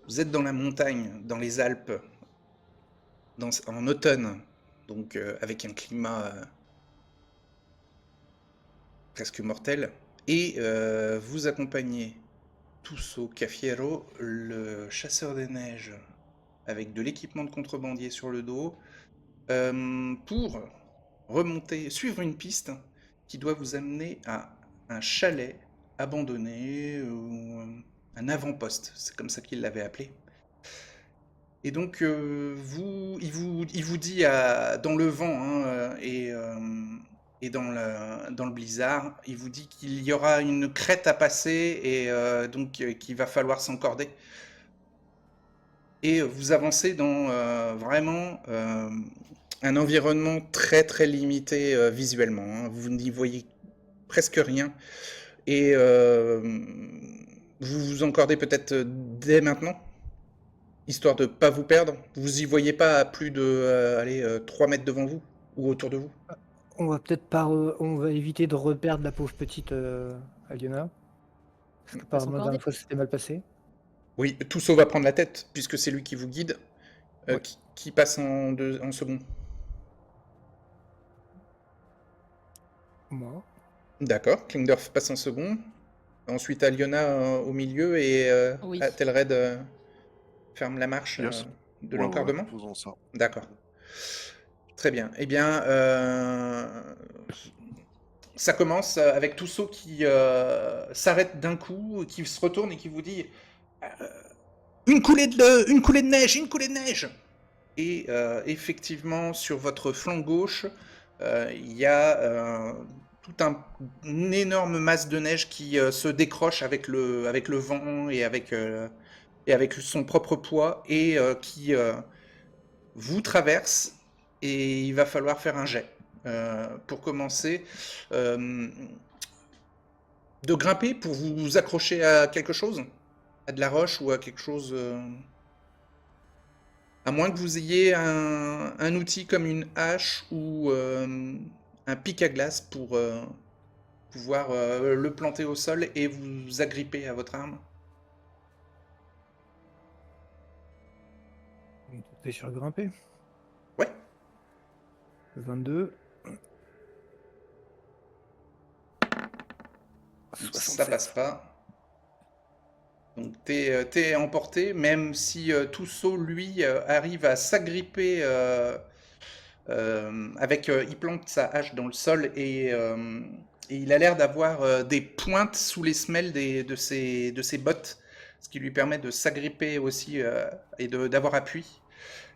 Vous êtes dans la montagne, dans les Alpes, en automne, donc avec un climat presque mortel, et vous accompagnez Tusso Cafiero, le chasseur des neiges, avec de l'équipement de contrebandier sur le dos, pour remonter, suivre une piste qui doit vous amener à un chalet abandonné, ou un avant-poste, c'est comme ça qu'il l'avait appelé. Et donc, il vous dit dans le vent, hein, et dans le blizzard, il vous dit qu'il y aura une crête à passer et donc qu'il va falloir s'encorder. Et vous avancez dans vraiment un environnement très très limité visuellement, hein. Vous n'y voyez presque rien. Et vous vous encordez peut-être dès maintenant, histoire de pas vous perdre. Vous y voyez pas à plus de 3 mètres devant vous ou autour de vous. On va peut-être pas on va éviter de reperdre la pauvre petite, Aliona, parce Mm. que Pas par la s'encorder? Mm. dernière fois, ça s'était mal passé. Oui, Toussaint va prendre la tête, puisque c'est lui qui vous guide. Ouais, Qui passe en second? moi. D'accord, Klingdorf passe en second. Ensuite, Aliona au milieu et Oui. Athelred ferme la marche Yes. de Ouais, ouais, l'encordement. faisons ça. D'accord. Très bien. Eh bien, ça commence avec Toussaint qui s'arrête d'un coup, qui se retourne et qui vous dit une coulée de neige, une coulée de neige. Et effectivement, sur votre flanc gauche, il y a tout une énorme masse de neige qui se décroche avec le vent et avec son propre poids et qui vous traverse. Et il va falloir faire un jet. Pour commencer, euh, de grimper pour vous accrocher à quelque chose, à de la roche ou à quelque chose. À moins que vous ayez un outil comme une hache ou un pic à glace pour pouvoir le planter au sol et vous agripper à votre arme. On va tenter sur le grimper. Ouais, 22. ça 67. passe pas. Donc t'es emporté, même si Toussaint, lui, arrive à s'agripper il plante sa hache dans le sol et il a l'air d'avoir des pointes sous les semelles de ses bottes, ce qui lui permet de s'agripper aussi et d'avoir appui.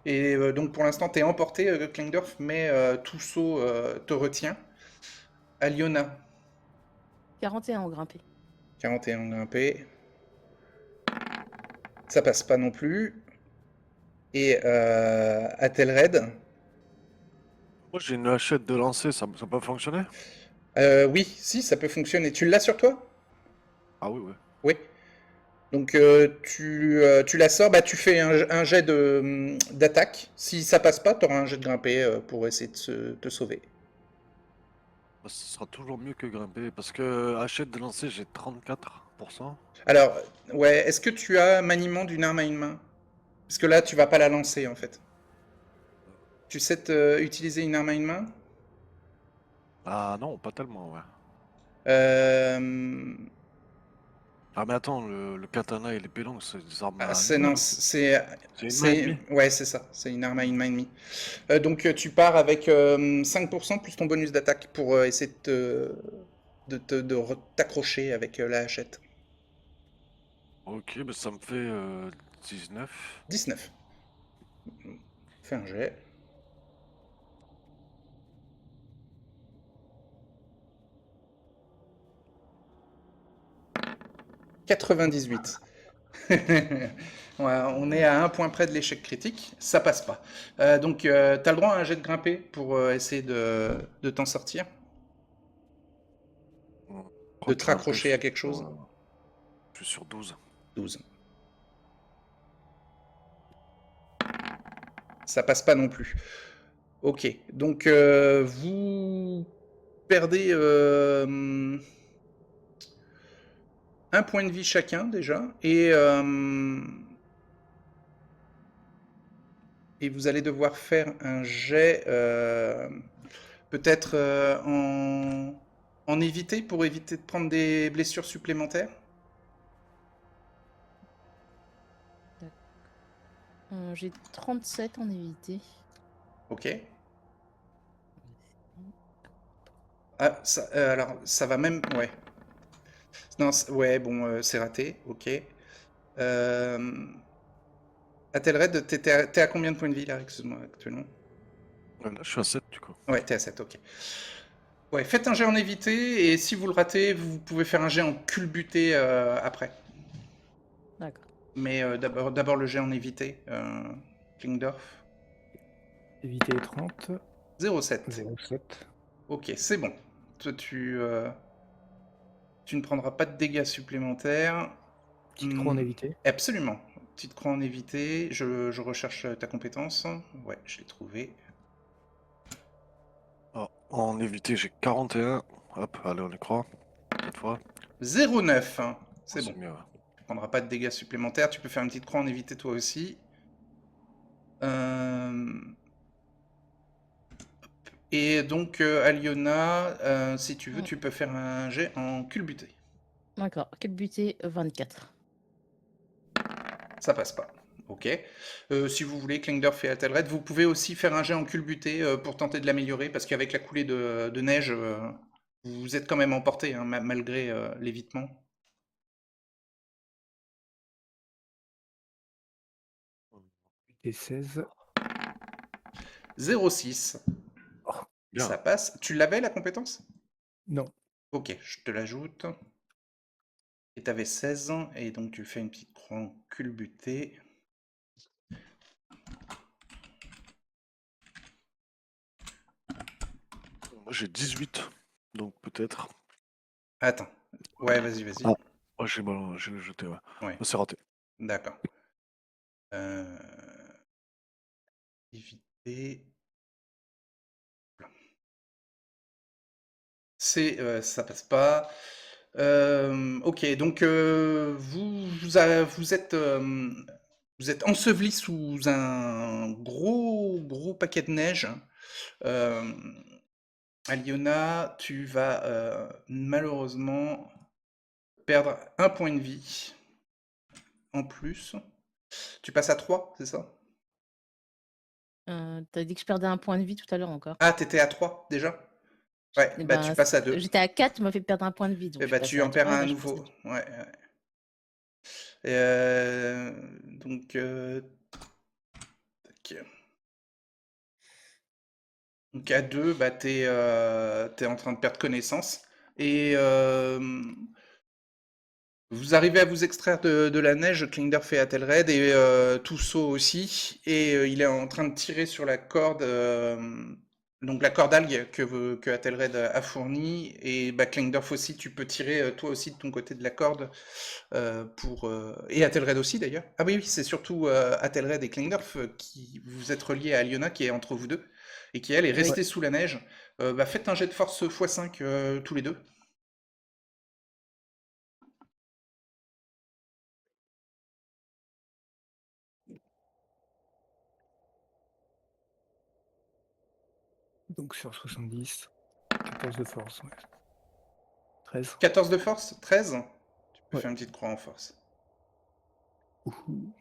Et donc pour l'instant, t'es emporté, Klingdorf, mais Toussaint te retient. Aliona, 41 au grimpé. 41 grimpé. Ça passe pas non plus. Et Athelred, Moi, j'ai une hachette de lancer, ça peut fonctionner? oui, si, ça peut fonctionner. Tu l'as sur toi? Ah oui, ouais. Oui. Donc tu la sors, bah, tu fais un jet d'attaque. Si ça passe pas, tu auras un jet de grimper pour essayer de te sauver. Bah, ce sera toujours mieux que grimper, parce que hachette de lancer, j'ai 34%. Alors, ouais, est-ce que tu as maniement d'une arme à une main? Parce que là, tu vas pas la lancer en fait. Tu sais utiliser une arme à une main? Ah non, pas tellement, ouais. Euh, Ah mais attends, le katana et l'épée longue, c'est des armes à c'est une main. non, C'est une main et demie. ouais, c'est ça. C'est une arme à une main et demie. Donc tu pars avec 5% plus ton bonus d'attaque pour essayer t'accrocher avec la hachette. Ok, bah ça me fait 19. 19. Fais un jet. 98. Ouais, on est à un point près de l'échec critique, ça passe pas. Donc, t'as le droit à un jet de grimper pour essayer de t'en sortir, de te Grimper, raccrocher à quelque chose. je suis sur 12. 12. Ça passe pas non plus. Ok, donc vous perdez un point de vie chacun déjà, et et vous allez devoir faire un jet, peut-être en éviter, pour éviter de prendre des blessures supplémentaires. J'ai 37 en évité. Ok. Ah, ça, alors, ça va même... Ouais. Non, ouais, bon, c'est raté. Ok. Athelred, t'es à combien de points de vie, là, excuse-moi, actuellement? Là, je suis à 7 du coup. Ouais, t'es à 7, ok. Ouais, faites un jet en évité, et si vous le ratez, vous pouvez faire un jet en culbuté après. D'accord. Mais d'abord le jet en évité, Klingdorf. Éviter les 30. 0,7. 0,7. Ok, c'est bon. Toi, tu ne prendras pas de dégâts supplémentaires. Petite croix en éviter. Absolument. Petite croix en évité. Je recherche ta compétence. Ouais, je l'ai trouvé. Ah, en évité, j'ai 41. Hop, allez, on les croit. Cette fois. 0,9. Hein. Oh, C'est bon. mieux. Ouais. Tu prendras pas de dégâts supplémentaires. Tu peux faire une petite croix en évité toi aussi. Et donc, Aliona, si tu veux, tu peux faire un jet en culbuté. D'accord. Culbuté 24. Ça passe pas. Ok. Si vous voulez, Klingdorf et Athelred, vous pouvez aussi faire un jet en culbuté pour tenter de l'améliorer, parce qu'avec la coulée de neige, vous êtes quand même emporté, hein, malgré l'évitement. Et 16. 0,6. Bien. Ça passe. Tu l'avais, la compétence? Non. Ok, je te l'ajoute. Et t'avais 16 ans, et donc tu fais une petite croix en culbuté. Moi, j'ai 18. Donc peut-être. Attends. Ouais, vas-y, vas-y. Ah. Ouais, j'ai jeté, ouais. Ouais, C'est raté. d'accord. Éviter. Ça passe pas. Ok, donc vous êtes enseveli sous un gros paquet de neige. Euh, Aliona, tu vas malheureusement perdre un point de vie en plus. Tu passes à 3, c'est ça? T'as dit que je perdais un point de vie tout à l'heure encore. Ah, t'étais à 3 déjà? Ouais, Eh bah tu ben, passes à 2. j'étais à 4, tu m'as fait perdre un point de vie, donc Et je suis bah passée tu à en perds 3, et un là je passe à nouveau. 2. Ouais. Donc, tac. Donc à 2, bah, t'es en train de perdre connaissance. Et vous arrivez à vous extraire de la neige, Klingdorf et Athelred, et Toussaint aussi. Et il est en train de tirer sur la corde, donc la corde algue que Athelred a fournie. Et bah, Klingdorf aussi, tu peux tirer toi aussi de ton côté de la corde. Et Athelred aussi d'ailleurs. Ah oui, oui, c'est surtout Athelred et Klingdorf qui vous êtes reliés à Aliona qui est entre vous deux et qui elle est Oui. restée sous la neige. Bah, faites un jet de force x5 tous les deux. Donc sur 70. 14 de force, ouais. 13. 14 de force, 13. Tu peux Ouais. faire une petite croix en force. Ouhou.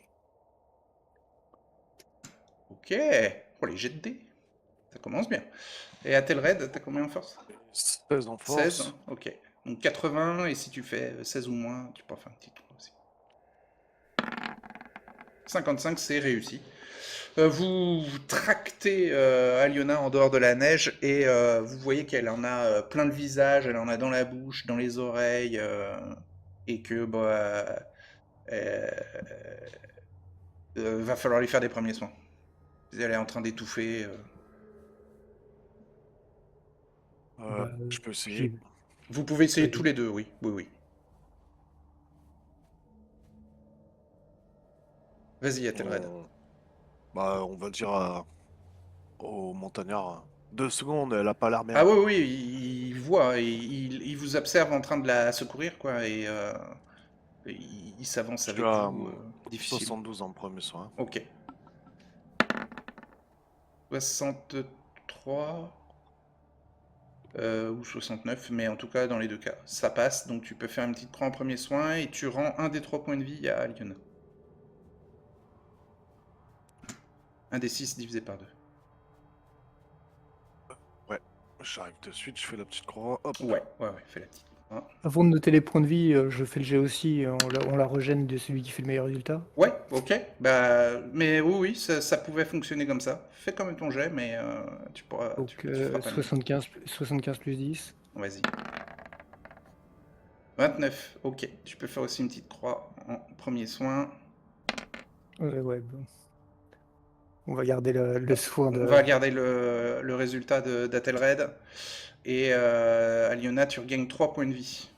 Ok. Oh, les jets de dés. Ça commence bien. Et Athelred, t'as combien en force? 16 en 16, force. ok. Donc 80, et si tu fais 16 ou moins, tu peux en faire un petit croix aussi. 55, c'est réussi. Vous tractez Aliona en dehors de la neige et vous voyez qu'elle en a plein le visage, elle en a dans la bouche, dans les oreilles, et que bah, va falloir lui faire des premiers soins. Elle est en train d'étouffer. Bah, Je peux essayer. Vous pouvez essayer Vas-y. tous les deux, oui. Oui, oui. Vas-y, Athelred. On va dire au montagnard. 2 secondes, elle a pas l'air bien. Ah oui, oui, il voit, il vous observe en train de la secourir, quoi, et il s'avance Je suis avec à vous, difficilement. 72 en premier soin. Ok. 63 ou 69, mais en tout cas dans les deux cas, ça passe. Donc tu peux faire une petite croix en premier soin et tu rends un des 3 points de vie à Aliona. Un des 6 divisé par 2. Ouais, j'arrive de suite, je fais la petite croix. Hop. Ouais, fais la petite croix. Avant de noter les points de vie, je fais le jet aussi, on la régène de celui qui fait le meilleur résultat. Ouais, ok. Bah, mais oui, ça pouvait fonctionner comme ça. Fais quand même ton jet, mais tu pourras. Donc tu feras pas mieux. 75 plus 10. Vas-y. 29, ok. Tu peux faire aussi une petite croix en premier soin. Ouais, bon. On va garder le soin de... On va garder le résultat d'Athelred. Et Aliona, tu regagnes 3 points de vie.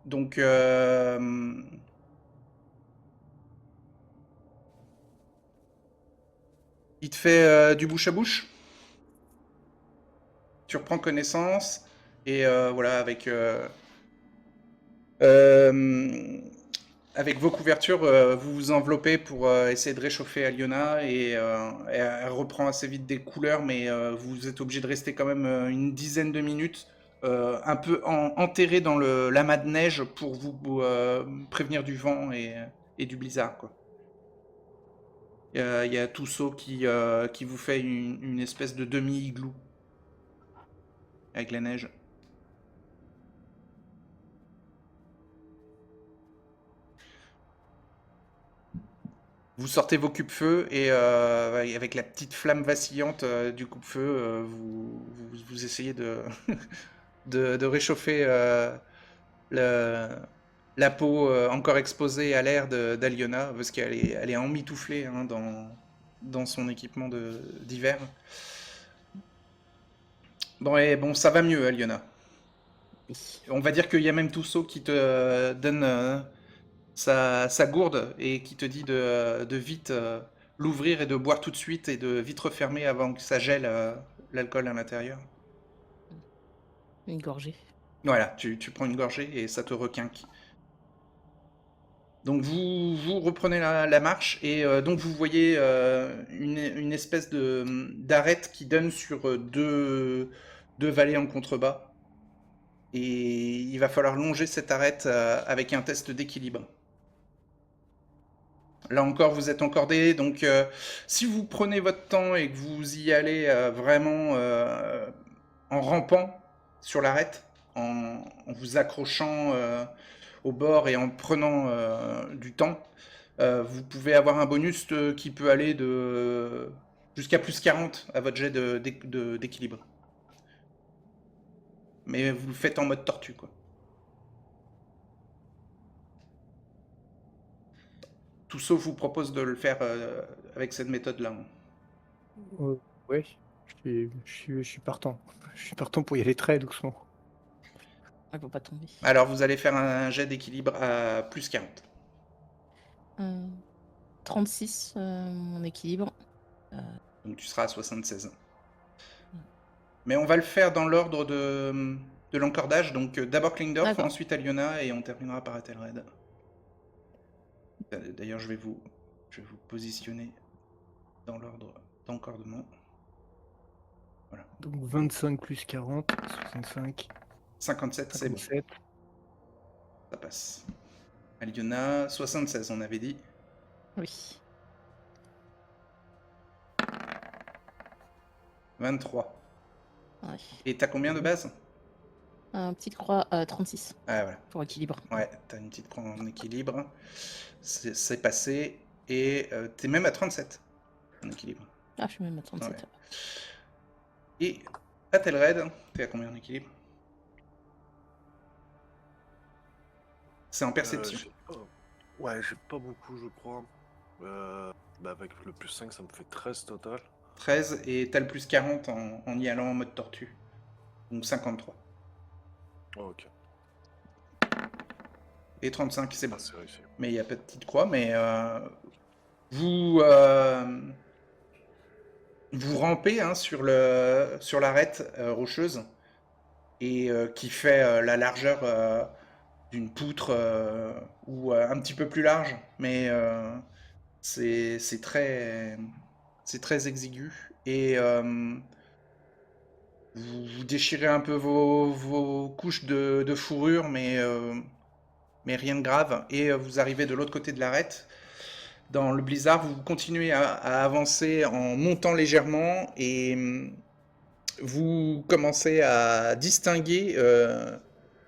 Donc, il te fait du bouche à bouche. Tu reprends connaissance. Et voilà, avec vos couvertures, vous vous enveloppez pour essayer de réchauffer Aliona. Et elle reprend assez vite des couleurs, mais vous êtes obligé de rester quand même une dizaine de minutes. Un peu enterré dans l'amas de neige pour vous prévenir du vent et du blizzard, quoi. Il y a Toussaint qui vous fait une espèce de demi-igloo avec la neige. Vous sortez vos coupe-feu et avec la petite flamme vacillante du coupe-feu, vous essayez de, de réchauffer la peau encore exposée à l'air d'Aliona, parce qu'elle est emmitouflée hein, dans son équipement d'hiver. Bon, ça va mieux, Aliona. On va dire qu'il y a même Toussaint qui te donne sa gourde et qui te dit de vite l'ouvrir et de boire tout de suite et de vite refermer avant que ça gèle l'alcool à l'intérieur. Une gorgée. Voilà, tu prends une gorgée et ça te requinque. Donc vous reprenez la marche et donc vous voyez une espèce d'arête qui donne sur deux vallées en contrebas. Et il va falloir longer cette arête avec un test d'équilibre. Là encore, vous êtes encordé, donc si vous prenez votre temps et que vous y allez vraiment en rampant sur l'arête, en vous accrochant au bord et en prenant du temps, vous pouvez avoir un bonus qui peut aller jusqu'à plus 40 à votre jet d'équilibre. Mais vous le faites en mode tortue, quoi. Toussaint vous propose de le faire avec cette méthode-là. Ouais, je suis partant. Je suis partant pour y aller très doucement. Elle va pas tomber. Alors vous allez faire un jet d'équilibre à plus 40. 36, mon équilibre. Donc tu seras à 76. Mais on va le faire dans l'ordre de l'encordage. Donc d'abord Klingdorf, D'accord. ensuite Aliona et on terminera par Athelred. D'ailleurs je vais vous positionner dans l'ordre d'encordement. Voilà. Donc 25 plus 40, 65, 57, c'est bon, 57. ça passe. Aliona, 76 on avait dit. Oui. 23. Ouais. Et t'as combien de base? Petite croix 36 Ah voilà. pour équilibre. Ouais, t'as une petite croix en équilibre. C'est passé. Et t'es même à 37 en équilibre. Ah, je suis même à 37. Ouais. Et Athelred, t'es à combien en équilibre? C'est en perception. Ouais, j'ai pas beaucoup, je crois. Avec le plus 5, ça me fait 13 total. 13, et t'as le plus 40 en y allant en mode tortue. Donc 53. Oh, ok. Et 35, c'est bon. C'est réussi. Mais il n'y a pas de petite croix, mais vous rampez hein, sur l'arête rocheuse et qui fait la largeur d'une poutre ou un petit peu plus large, mais c'est très C'est très exigu. Et vous déchirez un peu vos couches de fourrure, mais rien de grave. Et vous arrivez de l'autre côté de l'arête. Dans le blizzard, vous continuez à avancer en montant légèrement et vous commencez à distinguer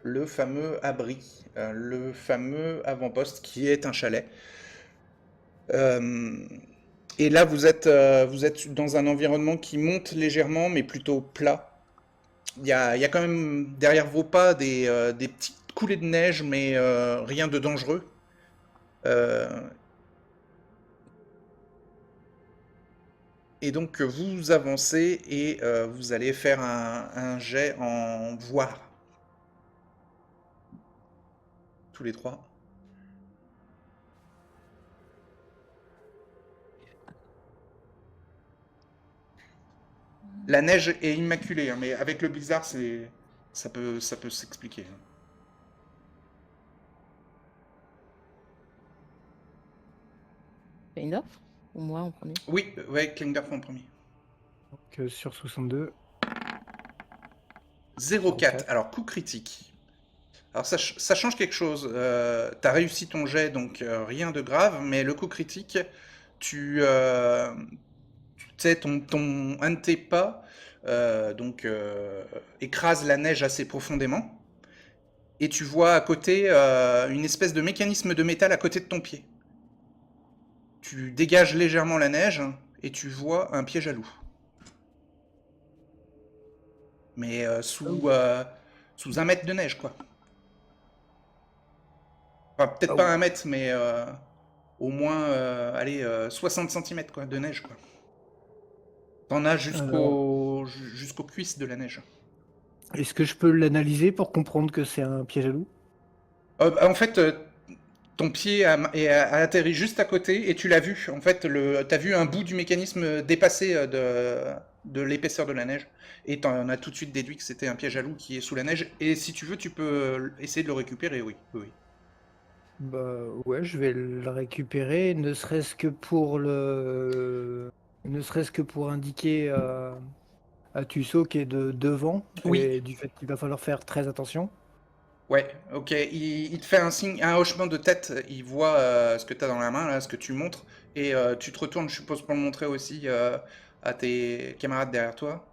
le fameux abri, le fameux avant-poste qui est un chalet. Euh, et là, vous êtes dans un environnement qui monte légèrement, mais plutôt plat. Il y a quand même derrière vos pas des petites coulées de neige, mais rien de dangereux. Euh, et donc vous avancez et vous allez faire un jet en voir. Tous les trois. La neige est immaculée, hein, mais avec le blizzard, ça peut s'expliquer. Hein. Feindorf ou moi en premier? Oui, ouais, Klingberg en premier. Donc sur 62. 0,4. Alors, coup critique. Alors, ça change quelque chose. T'as réussi ton jet, donc rien de grave, mais le coup critique, tu sais, un de tes pas écrase la neige assez profondément, et tu vois à côté une espèce de mécanisme de métal à côté de ton pied. Tu dégages légèrement la neige, et tu vois un piège à loup. Mais sous 1 mètre de neige, quoi. Enfin, peut-être pas 1 mètre, mais au moins, allez, 60 cm quoi, de neige, quoi. T'en as jusqu'aux cuisses de la neige. Est-ce que je peux l'analyser pour comprendre que c'est un piège à loup? En fait, ton pied a atterri juste à côté et tu l'as vu. En fait, t'as vu un bout du mécanisme dépasser de l'épaisseur de la neige. Et t'en as tout de suite déduit que c'était un piège à loup qui est sous la neige. Et si tu veux, tu peux essayer de le récupérer, oui. Oui. Bah ouais, je vais le récupérer, ne serait-ce que pour indiquer à Tussaud qui est devant, Oui. et du fait qu'il va falloir faire très attention. Ouais, ok. Il te fait un signe, un hochement de tête. Il voit ce que tu as dans la main, là, ce que tu montres. Et tu te retournes, je suppose, pour le montrer aussi à tes camarades derrière toi,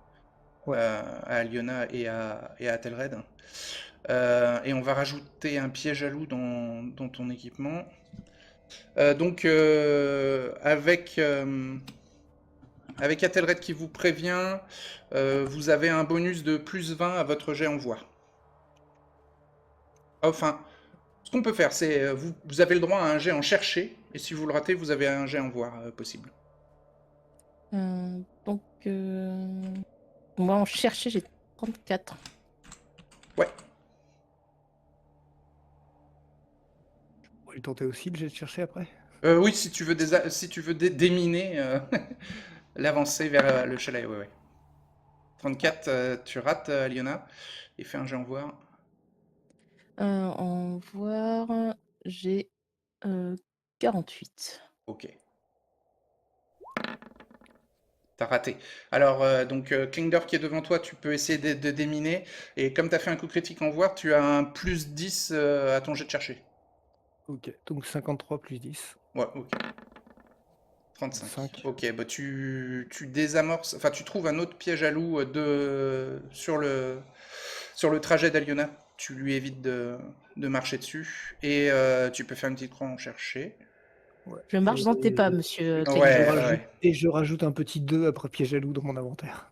Ouais. à Aliona et à Telred. Et on va rajouter un piège à loup dans ton équipement. Avec Atelred qui vous prévient, vous avez un bonus de plus 20 à votre jet en voix. Enfin, ce qu'on peut faire, c'est vous avez le droit à un jet en chercher, et si vous le ratez, vous avez un jet en voir possible. Donc, moi en chercher, j'ai 34. Ouais. On va le tenter aussi, le jet de chercher après. Oui, si tu veux, déminer l'avancée vers le chalet, ouais. 34, tu rates, Aliona, et fais un jet en voir. En voir, j'ai 48. Ok. T'as raté. Alors, Klingdor qui est devant toi, tu peux essayer de déminer. Et comme tu as fait un coup critique en voir, tu as un plus 10 à ton jet de chercher. Ok, donc 53 plus 10. Ouais, ok. 35. 5. Ok, bah tu désamorces, enfin tu trouves un autre piège à loup sur le trajet d'Aliona. Tu lui évites de marcher dessus. Et tu peux faire une petite croix en chercher. Ouais. Je marche dans tes pas, monsieur Ouais, Klingberg. Et je rajoute un petit 2 après piège à loup dans mon inventaire.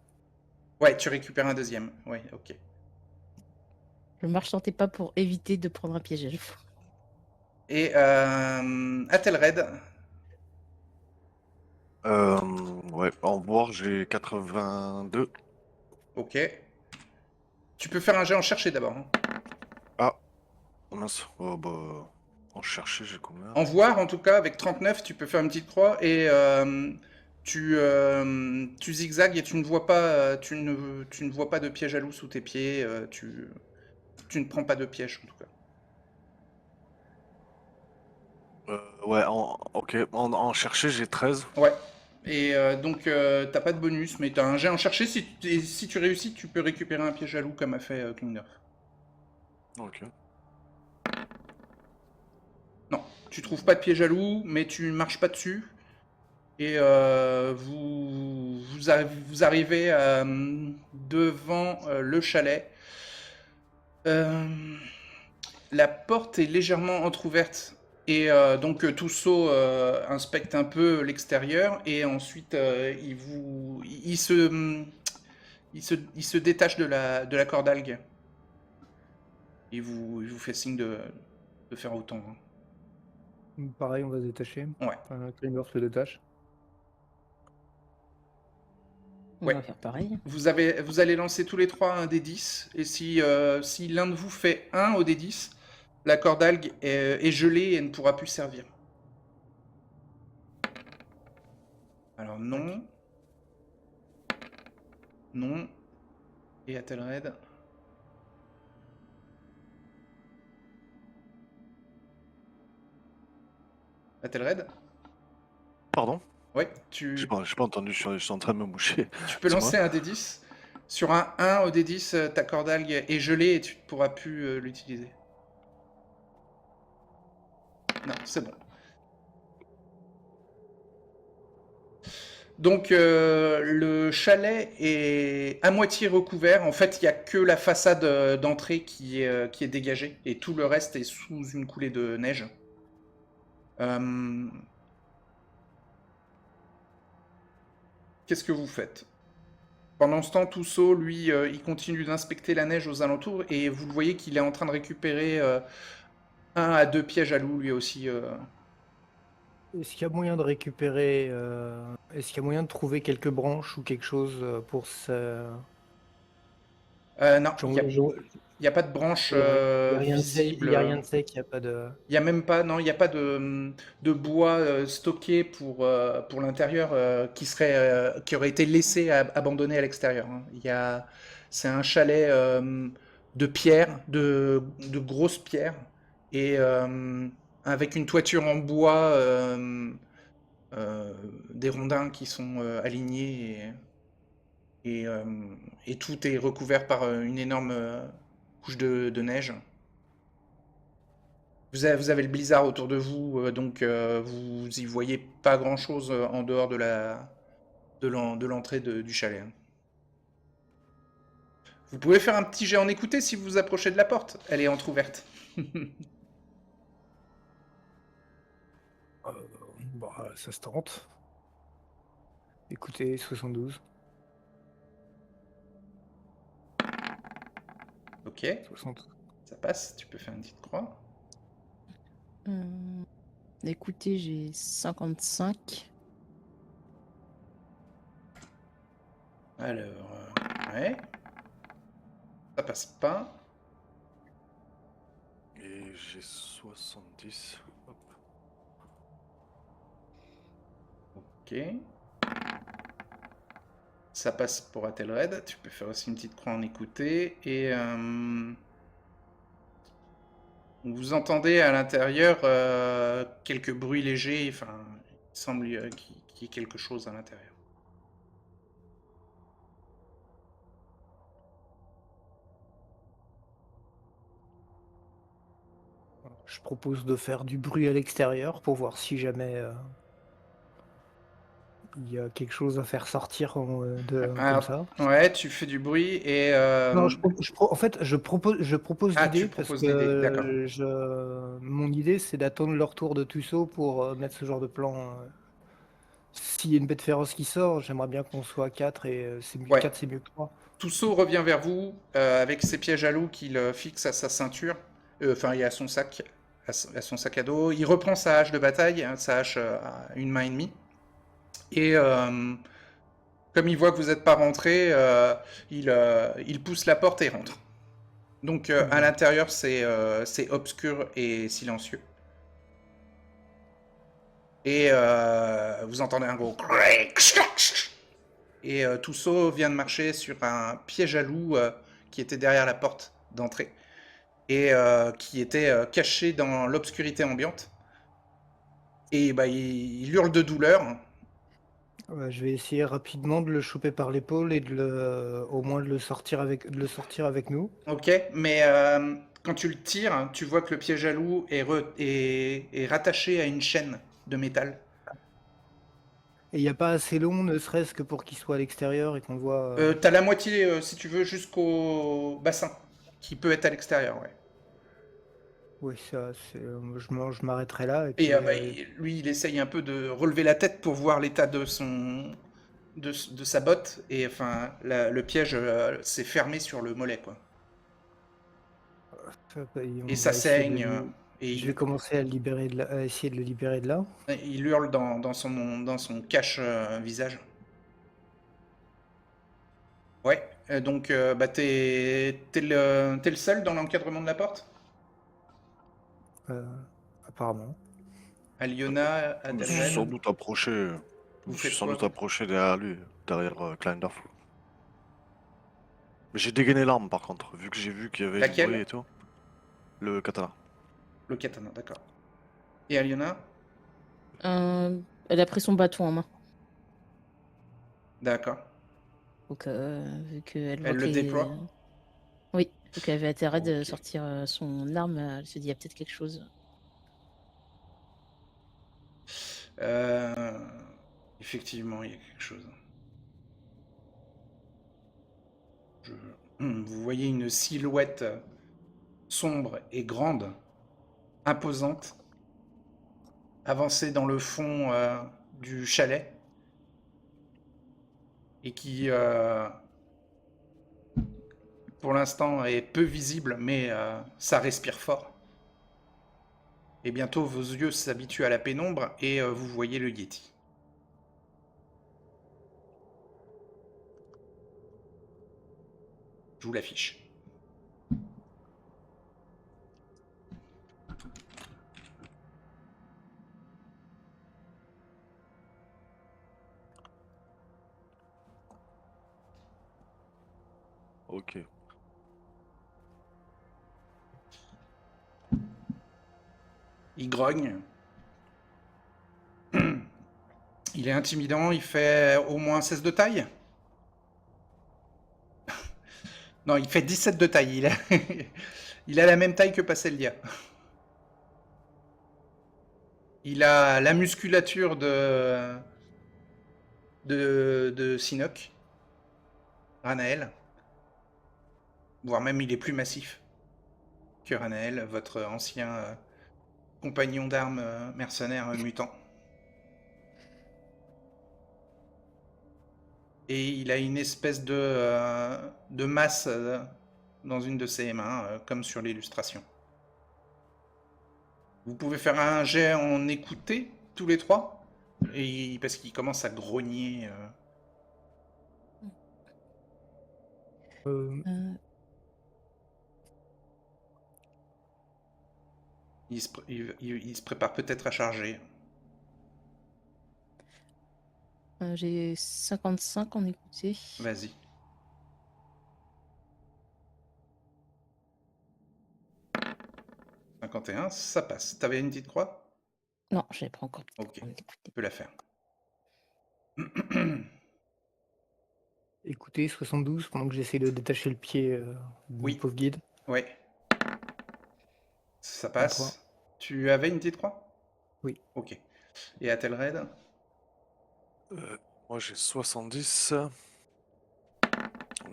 Ouais, tu récupères un deuxième. Ouais, ok. Je marche dans tes pas pour éviter de prendre un piège à loup. Et Atelred, Ouais, en voir, j'ai 82. ok. Tu peux faire un jet en chercher d'abord. Hein. Ah, mince. Oh, bah, en chercher, j'ai combien? En voir, en tout cas, avec 39, tu peux faire une petite croix et tu zigzags et tu ne vois pas, tu ne vois pas de piège à loup sous tes pieds. Tu ne prends pas de piège, en tout cas. Ouais, ok. En chercher, j'ai 13. Ouais. Et donc, t'as pas de bonus, mais t'as un jet en chercher. Si tu réussis, tu peux récupérer un piège à loup comme a fait Klingnerf. Ok. Non, tu trouves pas de piège à loup, mais tu marches pas dessus. Et vous arrivez devant le chalet. La porte est légèrement entrouverte. Et donc Toussaint inspecte un peu l'extérieur et ensuite il se détache de la corde algue. Il vous fait signe de faire autant. Hein. Pareil, on va se détacher. Ouais. Kramer se détache. On Ouais. va faire pareil. Vous allez lancer tous les trois un D10. Et si l'un de vous fait 1 au D10, la corde algue est gelée et ne pourra plus servir. Alors non. Non. Et Athelred. Athelred. Pardon? Ouais, J'ai pas entendu, je suis en train de me moucher. tu peux lancer un D10. Sur un 1 au D10, ta corde algue est gelée et tu ne pourras plus l'utiliser. Non, c'est bon. Donc le chalet est à moitié recouvert. En fait, il n'y a que la façade d'entrée qui est dégagée et tout le reste est sous une coulée de neige. Qu'est-ce que vous faites? Pendant ce temps, Toussaint, lui, il continue d'inspecter la neige aux alentours et vous le voyez qu'il est en train de récupérer 1 à 2 pièges à loup lui aussi. Est-ce qu'il y a moyen de récupérer... Est-ce qu'il y a moyen de trouver quelques branches ou quelque chose pour ça? Non, il n'y a pas de branche Il n'y a rien de visible. il y a rien de sec, il n'y a pas de... Il n'y a même pas, non, il n'y a pas de bois stocké pour l'intérieur qui aurait été laissé abandonné à l'extérieur. Hein. C'est un chalet de pierre, de grosses pierres, et avec une toiture en bois, des rondins qui sont alignés, et tout est recouvert par une énorme couche de neige. Vous avez le blizzard autour de vous, donc vous y voyez pas grand-chose en dehors de l'entrée du chalet. Hein. Vous pouvez faire un petit jet en écouter si vous vous approchez de la porte. Elle est entrouverte. Ça se tente. Écoutez, 72. Ok, 60. ça passe. Tu peux faire une petite croix. Écoutez, j'ai 55. Alors, ouais. Ça passe pas. Et j'ai 70. Hop. Ok. Ça passe pour Athelred. Tu peux faire aussi une petite croix en écouter. Et vous entendez à l'intérieur quelques bruits légers. Enfin, il semble qu'il y ait quelque chose à l'intérieur. Je propose de faire du bruit à l'extérieur pour voir si jamais il y a quelque chose à faire sortir comme ça. Ouais, tu fais du bruit et... Non, en fait, je propose Ah, l'idée tu parce proposes l'idée, d'accord. que mon idée, c'est d'attendre leur tour de Tussaud pour mettre ce genre de plan. S'il y a une bête féroce qui sort, j'aimerais bien qu'on soit 4 et Ouais. 4 c'est mieux que 3. Toussaint revient vers vous avec ses pièges à loup qu'il fixe à sa ceinture. Enfin, il y a son sac, à son sac à dos. Il reprend sa hache de bataille, hein, sa hache à une main et demie. Et comme il voit que vous n'êtes pas rentré, il pousse la porte et rentre. Donc à l'intérieur, c'est obscur et silencieux. Et vous entendez un gros... Et Toussaint vient de marcher sur un piège à loup qui était derrière la porte d'entrée. Et qui était caché dans l'obscurité ambiante. Et bah, il hurle de douleur. Ouais, je vais essayer rapidement de le choper par l'épaule et au moins de le sortir avec nous. Ok, mais quand tu le tires, hein, tu vois que le piège à loup est rattaché à une chaîne de métal. Et il n'y a pas assez long, ne serait-ce que pour qu'il soit à l'extérieur et qu'on voit. T'as la moitié, si tu veux, jusqu'au bassin, qui peut être à l'extérieur, ouais. Oui, je m'arrêterai là et Et puis. bah, lui, il essaye un peu de relever la tête pour voir l'état de sa botte, et enfin, le piège s'est fermé sur le mollet, quoi. Et On ça va essayer saigne, et Je vais commencer à essayer de le libérer de là. il hurle dans son cache-visage. Ouais, donc bah, t'es le seul dans l'encadrement de la porte? euh, Apparemment. Aliona, Je me suis sans Adelred, doute approché. Je vous me suis faites sans quoi, doute vous? approché derrière lui, derrière Kleindarf. Mais j'ai dégainé l'arme par contre, vu que j'ai vu qu'il y avait du bruit Laquelle? et tout. Le katana. Le katana, d'accord. Et Aliona? Elle a pris son bâton en main. D'accord. Donc, vu qu'elle voit Elle que le les. déploie? Oui, vu qu'elle avait intérêt de Ok. sortir son arme, elle se dit il y a peut-être quelque chose. Euh, Effectivement, il y a quelque chose. Je- Vous voyez une silhouette sombre et grande, imposante, avancer dans le fond du chalet et qui, pour l'instant, est peu visible, mais ça respire fort. Et bientôt, vos yeux s'habituent à la pénombre et vous voyez le Yeti. Je vous l'affiche. Ok. Il grogne. Il est intimidant, il fait au moins 16 de taille. Non, il fait 17 de taille. Il a la même taille que Passeldia. Il a la musculature de Sinoc, Ranael. Voire même il est plus massif que Ranael, votre ancien compagnon d'armes mercenaire mutant. Et il a une espèce de masse dans une de ses mains, comme sur l'illustration. Vous pouvez faire un jet en écouté, tous les trois, parce qu'il commence à grogner. Euh, Euh, Il se prépare peut-être à charger. j'ai 55 en écouté. Vas-y. 51, ça passe. T'avais une petite croix? Non, je l'ai pas encore Ok, en tu écouté. peux la faire. Écoutez, 72, pendant que j'essaie de détacher le pied du Oui, pauvre guide. ouais, ça 1 point. passe. Tu avais une petite croix? Oui. Ok. Et Athelred? Moi j'ai 70.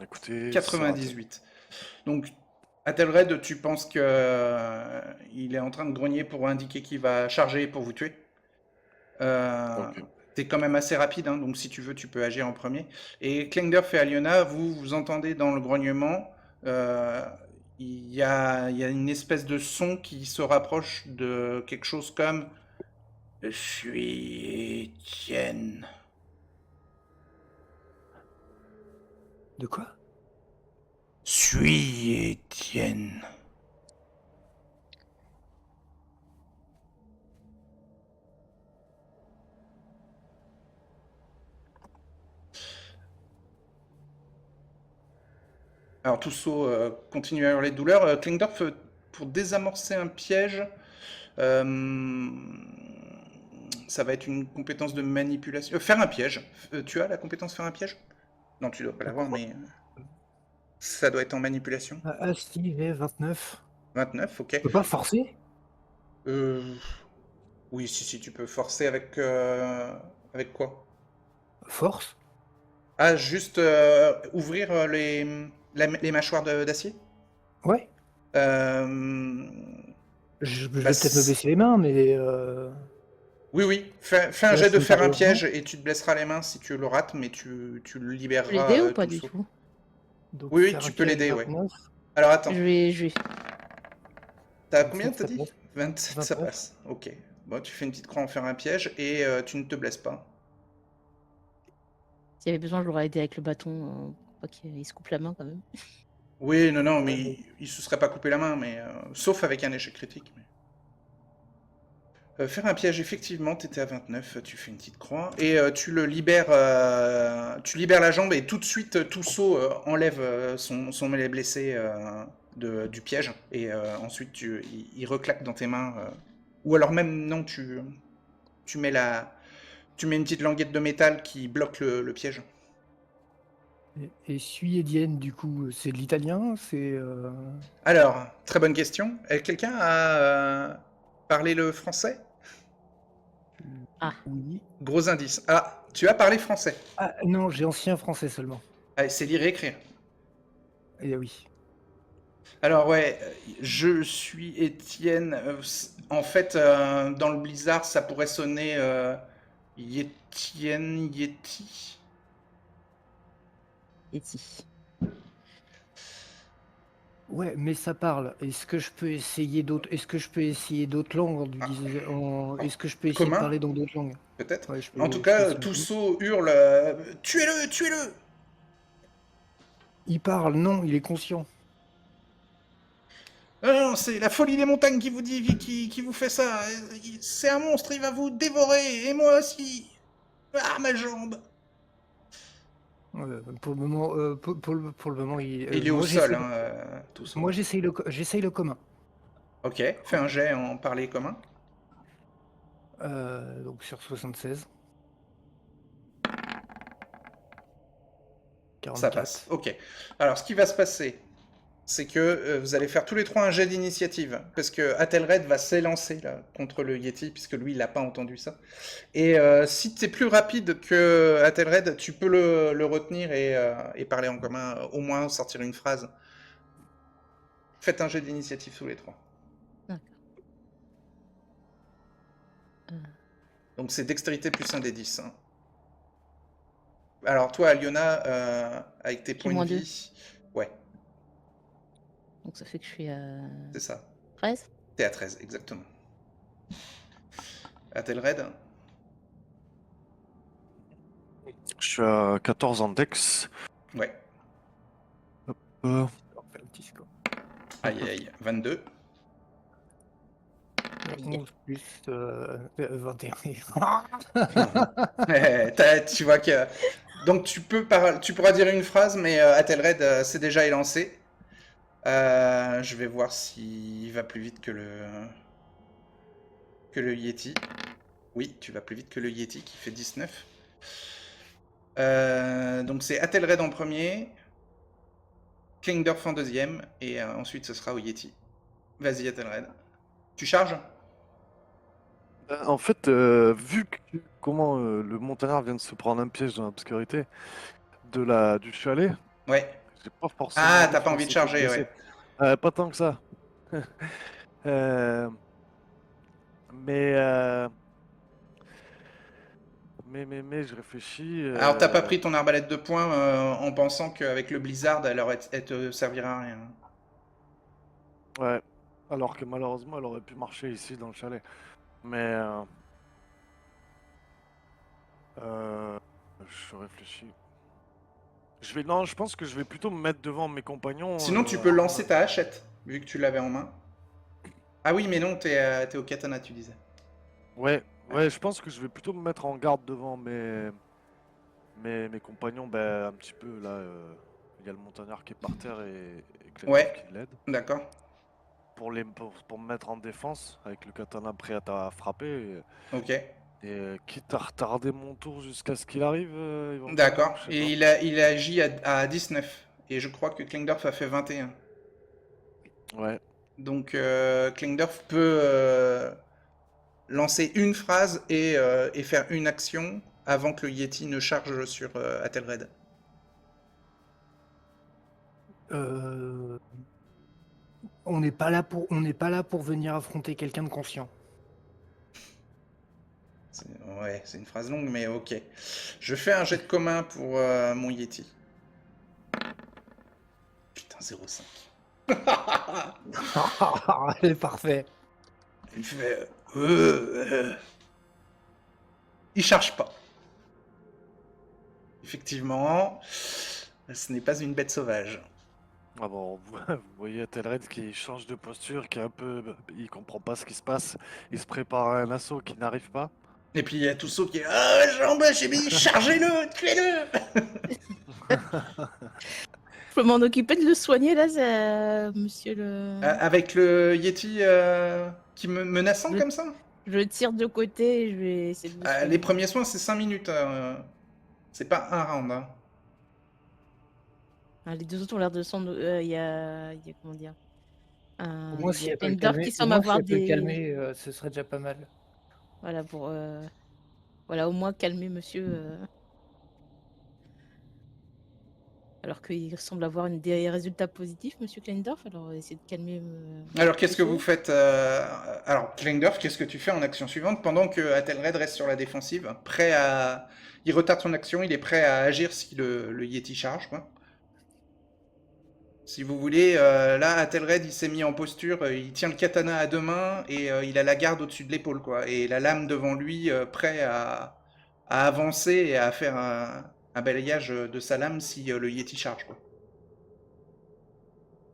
Écoutez, c'est raté. 98. Donc, Athelred, tu penses que il est en train de grogner pour indiquer qu'il va charger pour vous tuer. Euh, Ok. T'es quand même assez rapide, hein, donc si tu veux, tu peux agir en premier. Et Klengdorf et Aliona, vous entendez dans le grognement, euh, il y a une espèce de son qui se rapproche de quelque chose comme Je suis Étienne. De quoi? Suis Étienne. Alors Toussaint continue à hurler de douleur. Klingdorf, pour désamorcer un piège, euh, Ça va être une compétence de manipulation. Faire un piège. Tu as la compétence faire un piège? Non, tu dois pas l'avoir, mais ça doit être en manipulation. Ah si, j'ai 29. 29, ok. Je peux pas forcer? Oui, si, tu peux forcer avec quoi? Force? Ah, juste ouvrir les mâchoires d'acier? Ouais. Euh, Je bah, vais peut-être me blesser les mains, mais oui. Fais un là, jet ça de me faire paraît un urgent. piège et tu te blesseras les mains si tu le rates, mais tu le Tu peux libéreras l'aider ou pas tout du saut. tout? Donc Oui, faire un tu peux piège l'aider, ouais. 29. Alors attends, Je vais. t'as 27, combien t'as ça dit? passe. 27, ça 29. passe. Ok. Bon, tu fais une petite croix en faire un piège et tu ne te blesses pas. S'il y avait besoin, je l'aurais aidé avec le bâton pour pas qu'il se coupe la main quand même. Oui, non, mais Ouais, mais il se serait pas coupé la main, mais sauf avec un échec critique. Faire un piège, effectivement, t'étais à 29, tu fais une petite croix, et tu libères la jambe, et tout de suite, tout saut enlève son mêlé blessé du piège, et ensuite il reclaque dans tes mains, ou alors même, non, tu mets une petite languette de métal qui bloque le piège. et Sui et Dienne, du coup, c'est de l'italien? C'est Alors, très bonne question. Quelqu'un a parlé le français? Ah, oui. Gros indice. Ah, tu as parlé français. Ah non, j'ai ancien français seulement. Allez, c'est lire et écrire. Eh oui. Alors ouais, je suis Étienne. En fait, dans le Blizzard, ça pourrait sonner Yétienne, Yeti. Yeti. Ouais, mais ça parle. Est-ce que je peux essayer d'autres langues est-ce que je peux essayer de Commun, parler dans d'autres langues? peut-être. Ouais, En tout je peux cas, essayer. Toussaint hurle tuez-le, tuez-le! Il parle, non, il est conscient. Non, c'est la folie des montagnes qui vous dit, qui vous fait ça. C'est un monstre, il va vous dévorer, et moi aussi. Ah, ma jambe! Pour le moment, pour le moment, Il est au sol, hein, Toussaint. moi j'essaye le commun. Ok, fais un jet en parler commun. Donc sur 76. Ça 44. passe, ok. Alors, ce qui va se passer, c'est que vous allez faire tous les trois un jet d'initiative, parce que Athelred va s'élancer là, contre le Yeti, puisque lui, il n'a pas entendu ça. Et si tu es plus rapide que Athelred, tu peux le retenir et parler en commun, au moins sortir une phrase. Faites un jet d'initiative tous les trois. D'accord. Donc c'est dextérité plus un des 10. Hein. Alors toi, Aliona, avec tes points de moins deux. vie... Ouais, Donc ça fait que je suis à c'est ça. 13. T'es à 13, exactement. Athelred, Je suis à 14 en dex. ouais. Euh, On fait un petit score. Aïe, 22. 11 plus 21. Tu vois que... Donc tu pourras dire une phrase, mais Athelred s'est déjà élancé. Je vais voir s'il va plus vite que le Yeti. Oui, tu vas plus vite que le Yeti qui fait 19. Donc c'est Athelred en premier, Klingdorf en deuxième, et ensuite ce sera au Yeti. Vas-y Athelred. Tu charges? En fait, vu comment le montagnard vient de se prendre un piège dans l'obscurité du chalet, Ouais. j'ai pas forcément Ah, envie t'as de pas faire envie de sauter charger, le blessé. ouais. Pas tant que ça. Euh, mais, euh, mais je réfléchis. Alors t'as pas pris ton arbalète de poing en pensant qu'avec le blizzard, elle te servira à rien. Ouais. Alors que malheureusement, elle aurait pu marcher ici dans le chalet. Mais je réfléchis. Non, je pense que je vais plutôt me mettre devant mes compagnons. Sinon tu peux lancer ta hachette, vu que tu l'avais en main. Ah oui, mais non, t'es au katana, tu disais. Ouais, je pense que je vais plutôt me mettre en garde devant mes compagnons. Ben, un petit peu là, il y a le montagnard qui est par terre et Clément Ouais. qui l'aide. D'accord. Pour me mettre en défense avec le katana prêt à frapper. Ok. Et quitte à retarder mon tour jusqu'à ce qu'il arrive, éventuellement, D'accord. je sais Et pas. il a agi à 19. Et je crois que Klingdorf a fait 21. Ouais. Donc Klingdorf peut lancer une phrase et faire une action avant que le Yeti ne charge sur Athelred. Euh, on n'est pas là pour venir affronter quelqu'un de conscient. Ouais, c'est une phrase longue, mais ok. Je fais un jet de commun pour mon Yeti. Putain, 0,5. C'est parfait. Il fait... Il charge pas. Effectivement, ce n'est pas une bête sauvage. Ah bon, vous voyez Telred qui change de posture, qui est un peu. Il comprend pas ce qui se passe. Il se prépare à un assaut qui n'arrive pas. Et puis il y a Toussaint qui est ah jambe, j'ai mis, chargez-le, tuez-le. Je peux m'en occuper de le soigner là, monsieur le. Avec le Yeti qui me menaçant Je- comme ça. Je le tire de côté et je vais essayer de le soigner. Les premiers soins c'est 5 minutes. C'est pas un round. Hein. Ah, les deux autres ont l'air de s'en. Il y a comment dire. Au moins, Il si y a elle peut le Endor calmer, qui semble avoir des. ce serait déjà pas mal. Voilà pour. Voilà, au moins calmer monsieur. Alors qu'il semble avoir des résultats positifs, monsieur Kleindorf. Alors essayez de calmer. Alors qu'est-ce que Toussaint. vous faites Alors Klingdorf, qu'est-ce que tu fais en action suivante pendant que Athelred reste sur la défensive, prêt à... Il retarde son action, il est prêt à agir si le Yeti charge, quoi. Si vous voulez, là, Athelred, il s'est mis en posture, il tient le katana à deux mains et il a la garde au-dessus de l'épaule, quoi. Et la lame devant lui, prêt à avancer et à faire un balayage de sa lame si le Yeti charge, quoi.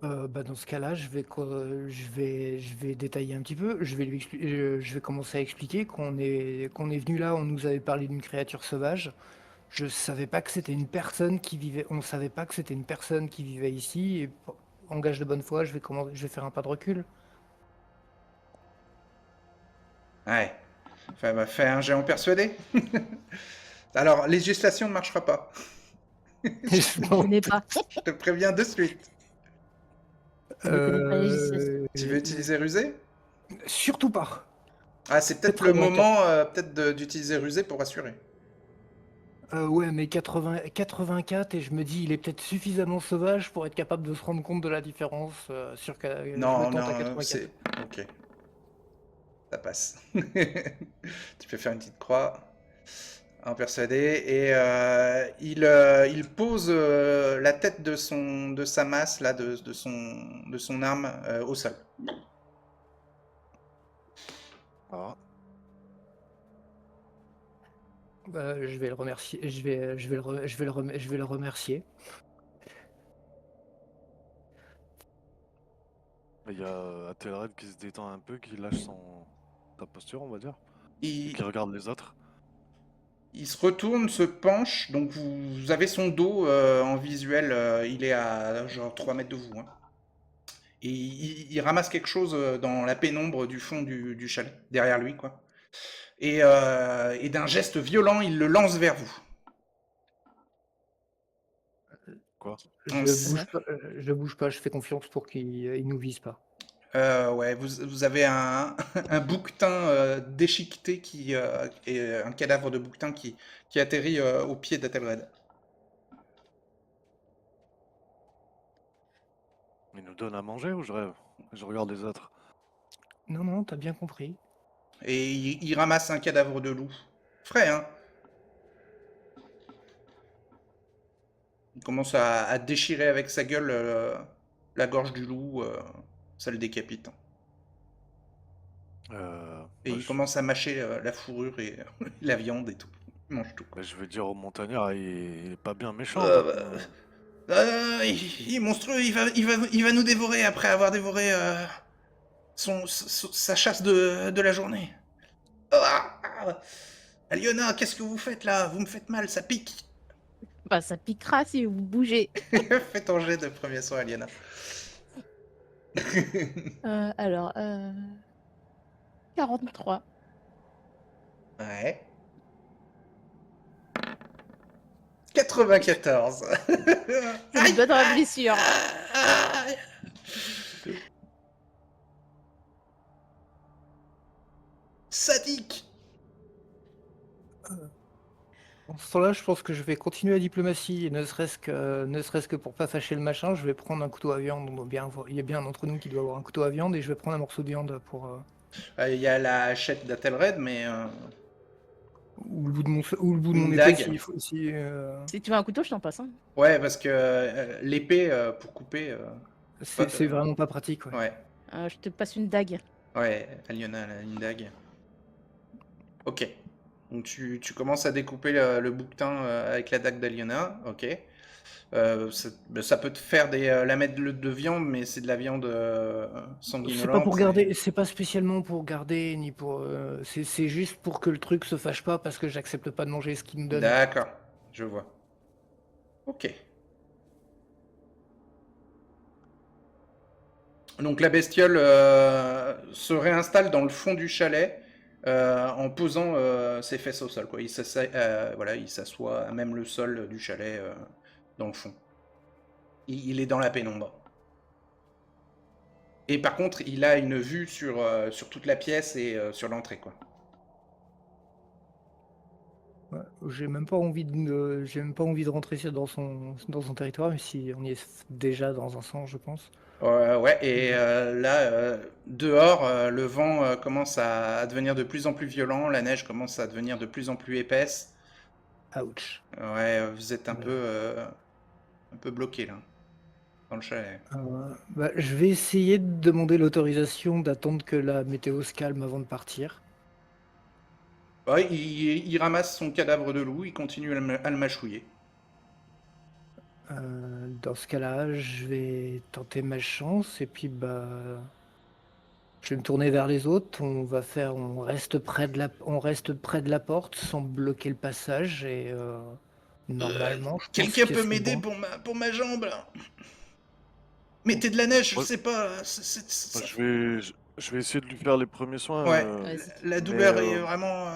Dans ce cas-là, je vais détailler un petit peu. Je vais commencer à expliquer qu'on est venu là. On nous avait parlé d'une créature sauvage. Je savais pas que c'était une personne qui vivait. On savait pas que c'était une personne qui vivait ici. Et en gage de bonne foi, je vais faire un pas de recul. Ouais. Enfin, bah, fais un géant persuadé. Alors, législation ne marchera pas. Je connais pas. Je te préviens de suite. Je ne connais pas la législation. Tu veux utiliser rusé? Surtout pas. Ah, c'est peut-être Peut-être le moins moment d'utiliser rusé pour rassurer. Ouais, mais 84 et je me dis, il est peut-être suffisamment sauvage pour être capable de se rendre compte de la différence. Je Non, me tente à non, 84. c'est... Ok, ça passe. Tu peux faire une petite croix. Un persuadé. Et il pose la tête de sa masse, là, de son arme au sol. Voilà. Je vais le remercier. Je vais le remercier. Il y a Telred qui se détend un peu, qui lâche sa posture, on va dire. Et Il, qui regarde les autres. il se retourne, se penche. Donc vous avez son dos en visuel. Il est à genre 3 mètres de vous. Hein. Et il ramasse quelque chose dans la pénombre du fond du chalet, derrière lui, quoi. Et d'un geste violent, il le lance vers vous. Quoi? Je bouge pas, je fais confiance pour qu'il nous vise pas. Ouais, vous avez un bouquetin déchiqueté et un cadavre de bouquetin qui atterrit au pied d'Athelred. Il nous donne à manger ou je rêve? Je regarde les autres. Non, t'as bien compris. Et il ramasse un cadavre de loup. Frais, hein? Il commence à déchirer avec sa gueule la gorge du loup. Ça le décapite. Et il commence à mâcher la fourrure et la viande et tout. Il mange tout. Je vais dire au montagnard, il est pas bien méchant. Il est monstrueux, il va nous dévorer après avoir dévoré sa chasse de la journée. Aliona, qu'est-ce que vous faites là? Vous me faites mal, ça pique. Bah, ça piquera si vous bougez. Fais ton jet de premier soin, Aliona. Alors, 43. Ouais. 94. Je me dois dans la blessure. Aïe. Sadique. En ce temps-là, je pense que je vais continuer la diplomatie, et ne serait-ce que pour pas fâcher le machin, je vais prendre un couteau à viande. Il y a bien un d'entre nous qui doit avoir un couteau à viande, et je vais prendre un morceau de viande pour Il y a la hachette d'Athelred, mais ou le bout de mon une épée dague. s'il faut aussi. Si tu veux un couteau, je t'en passe. Hein. Ouais, parce que l'épée pour couper. C'est vraiment pas pratique, ouais. Ouais, Je te passe une dague. ouais, Aliona elle a une dague. Ok. Donc tu commences à découper le bouquetin avec la dague d'Aliona. Ok. Ça peut te faire la mettre de viande, mais c'est de la viande sanguinolente. C'est pas spécialement pour garder, ni pour. C'est juste pour que le truc se fâche pas parce que j'accepte pas de manger ce qu'il nous donne. D'accord, je vois. Ok. Donc la bestiole se réinstalle dans le fond du chalet en posant ses fesses au sol, quoi. Il s'assoit à même le sol du chalet dans le fond. Il est dans la pénombre. Et par contre, il a une vue sur toute la pièce et sur l'entrée, quoi. Ouais, j'ai même pas envie de rentrer dans son territoire, même si on y est déjà dans un sens, je pense. Ouais, et là, dehors, le vent commence à devenir de plus en plus violent, la neige commence à devenir de plus en plus épaisse. Ouch. Ouais, vous êtes un Ouais. peu bloqué là, dans le chalet. Je vais essayer de demander l'autorisation d'attendre que la météo se calme avant de partir. Ouais, il ramasse son cadavre de loup, il continue à le mâchouiller. Dans ce cas-là, je vais tenter ma chance et puis je vais me tourner vers les autres. On reste près de la porte sans bloquer le passage et normalement, je pense Quelqu'un que peut c'est m'aider bon. pour ma jambe là? Mettez de la neige, je Moi, sais pas. moi, je vais essayer de lui faire les premiers soins. Ouais, Vas-y. la mais douleur est vraiment.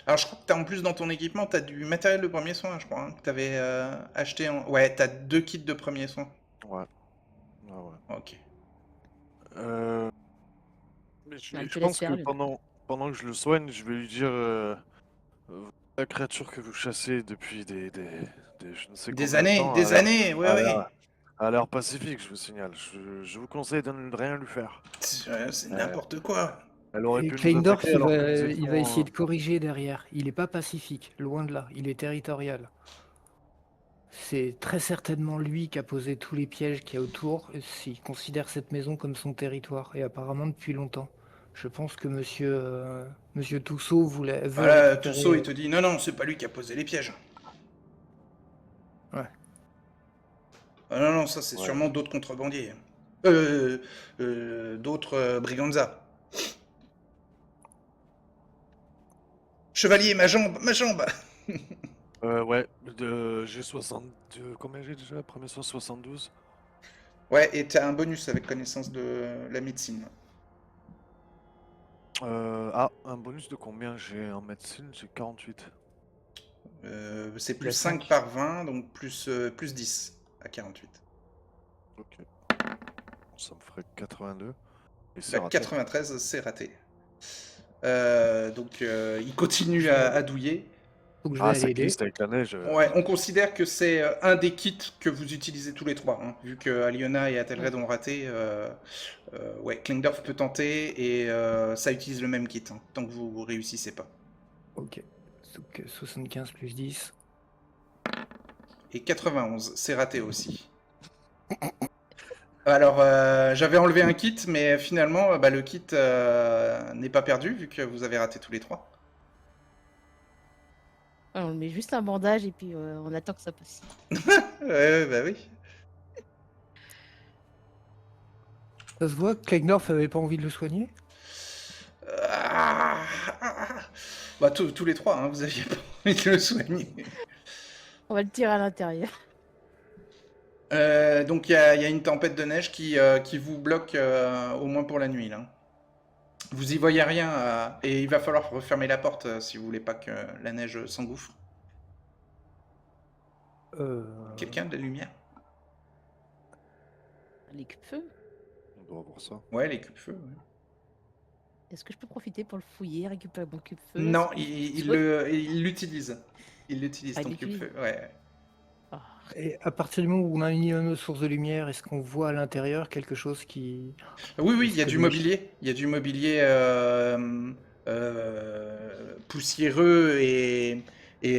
Alors je crois que t'as en plus dans ton équipement, t'as du matériel de premier soin, je crois, hein, que t'avais acheté en. Ouais, t'as 2 kits de premier soin. ouais, ouais. Ok. Mais Elle te je laisse pense que faire. pendant que je le soigne, je vais lui dire la créature que vous chassez depuis je ne sais combien de temps Des années, ouais, a ouais. l'air a l'air pacifique, je vous signale. Je vous conseille de ne rien lui faire. C'est Euh, n'importe quoi. Elle aurait Et pu nous Kleindorf, attaquer alors que nous il va essayer étions. de corriger derrière. Il n'est pas pacifique, loin de là. Il est territorial. C'est très certainement lui qui a posé tous les pièges qu'il y a autour. Il considère cette maison comme son territoire, et apparemment depuis longtemps. Je pense que monsieur Toussaint veut Voilà, récupérer. Toussaint, il te dit non, non, c'est pas lui qui a posé les pièges. Ouais. Ah, non, non, ça c'est Ouais. sûrement d'autres contrebandiers. D'autres briganza. Chevalier, ma jambe, ma jambe. Ouais, j'ai 62. Combien j'ai déjà? Premier soin 72. Ouais, et t'as un bonus avec connaissance de la médecine. Un bonus de combien? J'ai en médecine, j'ai 48. C'est Il plus a 5 5. par 20, donc plus 10 à 48. Ok. Ça me ferait 82. Et c'est Bah, raté. 93, c'est raté. Donc il continue Je vais à aller. douiller. Donc je vais Ah, aller ça aider. glisse avec la neige. Ouais, on considère que c'est un des kits que vous utilisez tous les trois, hein. Vu que Aliona et Athelred ont raté, ouais, Klingdorf peut tenter et ça utilise le même kit, hein, tant que vous réussissez pas. Ok. Donc 75 plus 10. Et 91, c'est raté aussi. Alors, j'avais enlevé un kit, mais finalement, le kit n'est pas perdu, vu que vous avez raté tous les trois. On met juste un bandage et puis on attend que ça passe. Ouais, bah oui. Ça se voit que Kleindorf avait pas envie de le soigner. Ah, bah, tous les trois, hein, vous aviez pas envie de le soigner. On va le tirer à l'intérieur. Donc il y a une tempête de neige qui vous bloque au moins pour la nuit là. Vous y voyez rien, et il va falloir refermer la porte si vous voulez pas que la neige s'engouffre. Quelqu'un a de la lumière? Les cupes-feu. On doit avoir ça. Ouais, les cubes-feu. Ouais. Est-ce que je peux profiter pour le fouiller, récupérer mon cube-feu? Non, Est-ce que je il peux- l'utilise. Il l'utilise, Ah, ton il l'utilise. cube-feu. Ouais. Ah, Et à partir du moment où on a un minimum de source de lumière, est-ce qu'on voit à l'intérieur quelque chose qui... Oui, oui, il y a Est-ce que du les- mobilier. Il y a du mobilier poussiéreux et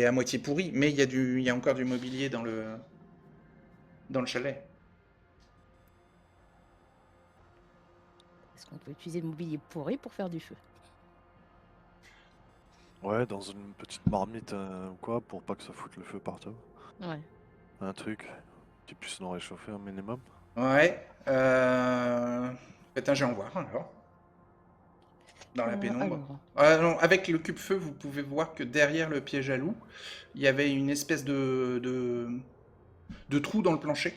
à moitié pourri, mais il y a encore du mobilier dans le chalet. Est-ce qu'on peut utiliser le mobilier pourri pour faire du feu? Ouais, dans une petite marmite ou quoi, pour pas que ça foute le feu partout. Ouais. Un truc qui puisse nous réchauffer un minimum. Ouais. Faites un jet en voir, alors. Dans la pénombre. Alors, Non, avec le cube-feu, vous pouvez voir que derrière le piège à loup, il y avait une espèce de trou dans le plancher,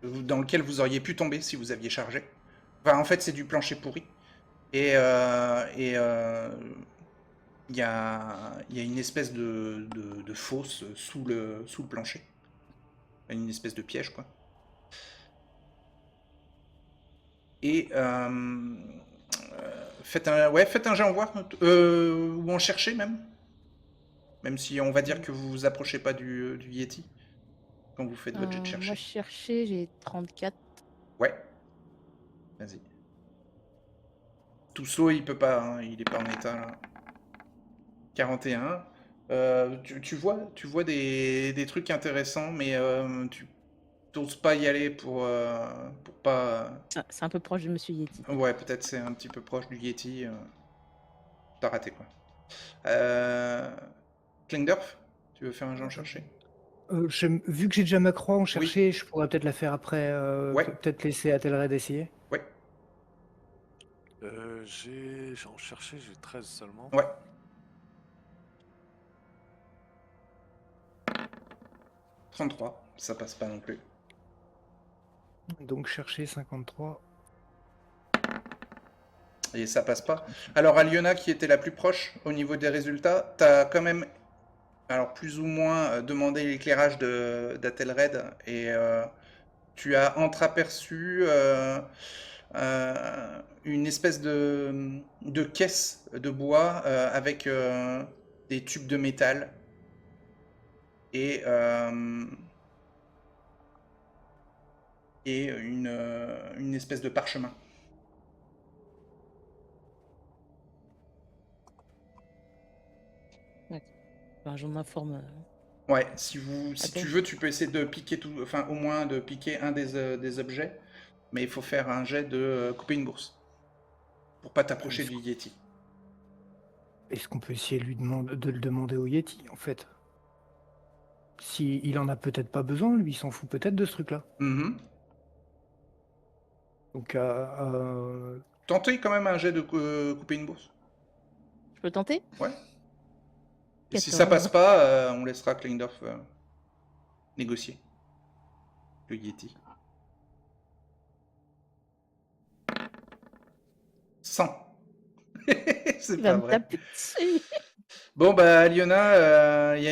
dans lequel vous auriez pu tomber si vous aviez chargé. Enfin, en fait, c'est du plancher pourri. Et il y a une espèce de fosse sous le plancher. Une espèce de piège, quoi. Et faites un jet en voir, ou en chercher même. Même si on va dire que vous vous approchez pas du Yeti quand vous faites votre jet de moi, chercher. chercher, j'ai 34. Ouais. Vas-y. Toussaint, il peut pas, hein, il est pas en état là. 41. Tu vois des trucs intéressants, mais tu n'oses pas y aller pour pas. C'est un peu proche de Monsieur Yeti. Ouais, peut-être c'est un petit peu proche du Yeti. T'as raté quoi. Klingdorf, tu veux faire un jet chercher? vu que j'ai déjà ma croix en chercher, je pourrais peut-être la faire après. Ouais. Peut-être laisser Athelred essayer. Ouais. J'en cherchais, j'ai 13 seulement. Ouais. 33, ça passe pas non plus. Donc chercher 53. Et ça passe pas. Alors Aliona, qui était la plus proche au niveau des résultats, t'as quand même, alors plus ou moins, demandé l'éclairage d'Athelred, et tu as entreaperçu une espèce de caisse de bois avec des tubes de métal et une espèce de parchemin. J'en informe. Ouais, si tu veux, tu peux essayer de piquer tout, enfin au moins de piquer un des objets, mais il faut faire un jet de couper une bourse pour pas t'approcher du Yeti. Est-ce qu'on peut essayer de le demander au Yeti, en fait? Si il en a peut-être pas besoin, lui, il s'en fout peut-être de ce truc-là. Mhm. Donc, Tentez quand même un jet de couper une bourse. Je peux tenter? Ouais. Et si 14. ça passe pas, on laissera Klingdorf négocier. Le Yeti. 100. C'est Il pas va me vrai. taper dessus. Bon, bah, Aliona, il y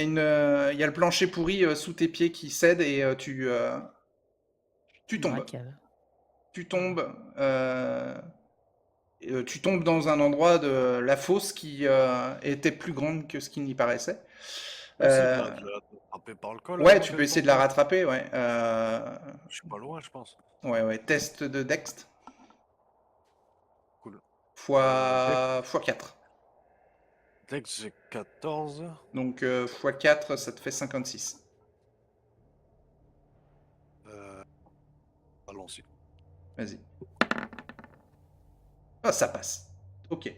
a le plancher pourri sous tes pieds qui cède et tu Dans la tombes. cave. Tu tombes. Tu tombes dans un endroit de la fosse qui était plus grande que ce qu'il n'y paraissait. C'est pas de la attraper par le col. Ouais, avec tu le peux essayer de la temps. rattraper, ouais. Je suis pas loin, je pense. Ouais, test de Dext. Cool. Fois 4. Dès que j'ai 14. Donc fois 4, ça te fait 56. Allons-y. Vas-y. Ah, ça passe. Ok.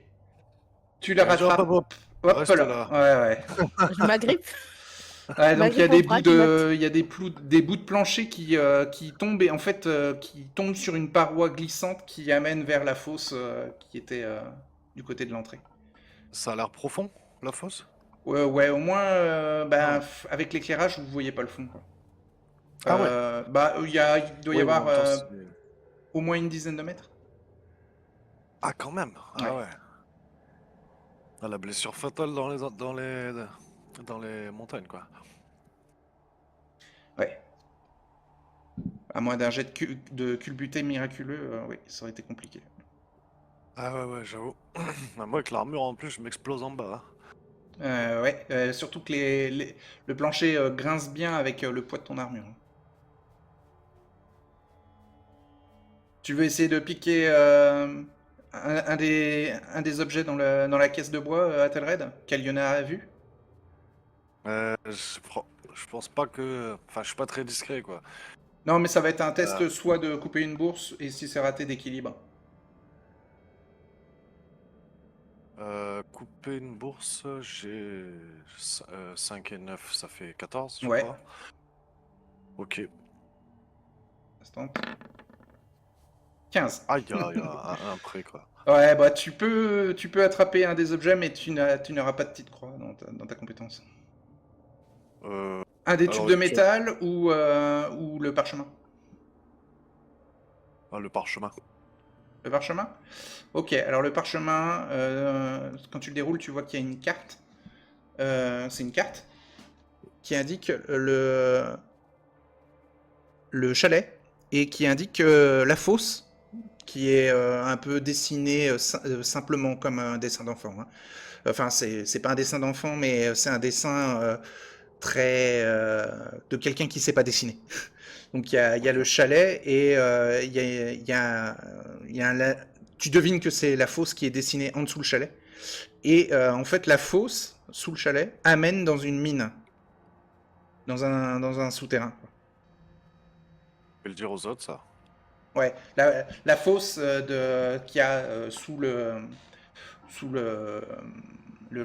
Tu la Genre, rattrapes. hop, Hop reste là. là. Ouais. Je m'agrippe. Ouais, donc il y a des bouts de... il y a des bouts de plancher qui tombent et en fait qui tombent sur une paroi glissante qui amène vers la fosse qui était du côté de l'entrée. Ça a l'air profond, la fosse? Ouais, au moins avec l'éclairage vous voyez pas le fond quoi. Ah ouais. Il doit y avoir au moins une dizaine de mètres. Ah, quand même. Ah Ouais. ouais. Ah, la blessure fatale dans les montagnes, quoi. Ouais. À moins d'un jet de culbuté miraculeux, oui, ça aurait été compliqué. Ah ouais, ouais, j'avoue. Ah, moi, avec l'armure, en plus, je m'explose en bas, hein. Ouais, surtout que le plancher grince bien avec le poids de ton armure. Tu veux essayer de piquer un des objets dans la caisse de bois à Telred qu'Aliona a vu? Je pense pas que... Enfin, je suis pas très discret, quoi. Non, mais ça va être un Euh, test soit de couper une bourse et si c'est raté d'équilibre. couper une bourse, j'ai 5 et 9, ça fait 14, je Ouais. crois. Ok. Instant. 15. Ah, il y a un prêt, quoi. Ouais, bah tu peux attraper un des objets, mais tu n'auras pas de petite croix dans ta compétence. Euh, Un des tubes alors, de métal ou le parchemin? le parchemin. Le parchemin? Ok, alors le parchemin, quand tu le déroules, tu vois qu'il y a une carte. C'est une carte qui indique le chalet et qui indique la fosse qui est un peu dessinée simplement comme un dessin d'enfant. Hein. Enfin, c'est pas un dessin d'enfant, mais c'est un dessin très de quelqu'un qui sait pas dessiner. Donc il y a Ok. le chalet et il y a tu devines que c'est la fosse qui est dessinée en dessous le chalet. Et en fait, la fosse sous le chalet amène dans une mine, dans un souterrain. Je vais le dire aux autres, ça. Ouais, la fosse qu'il y a sous le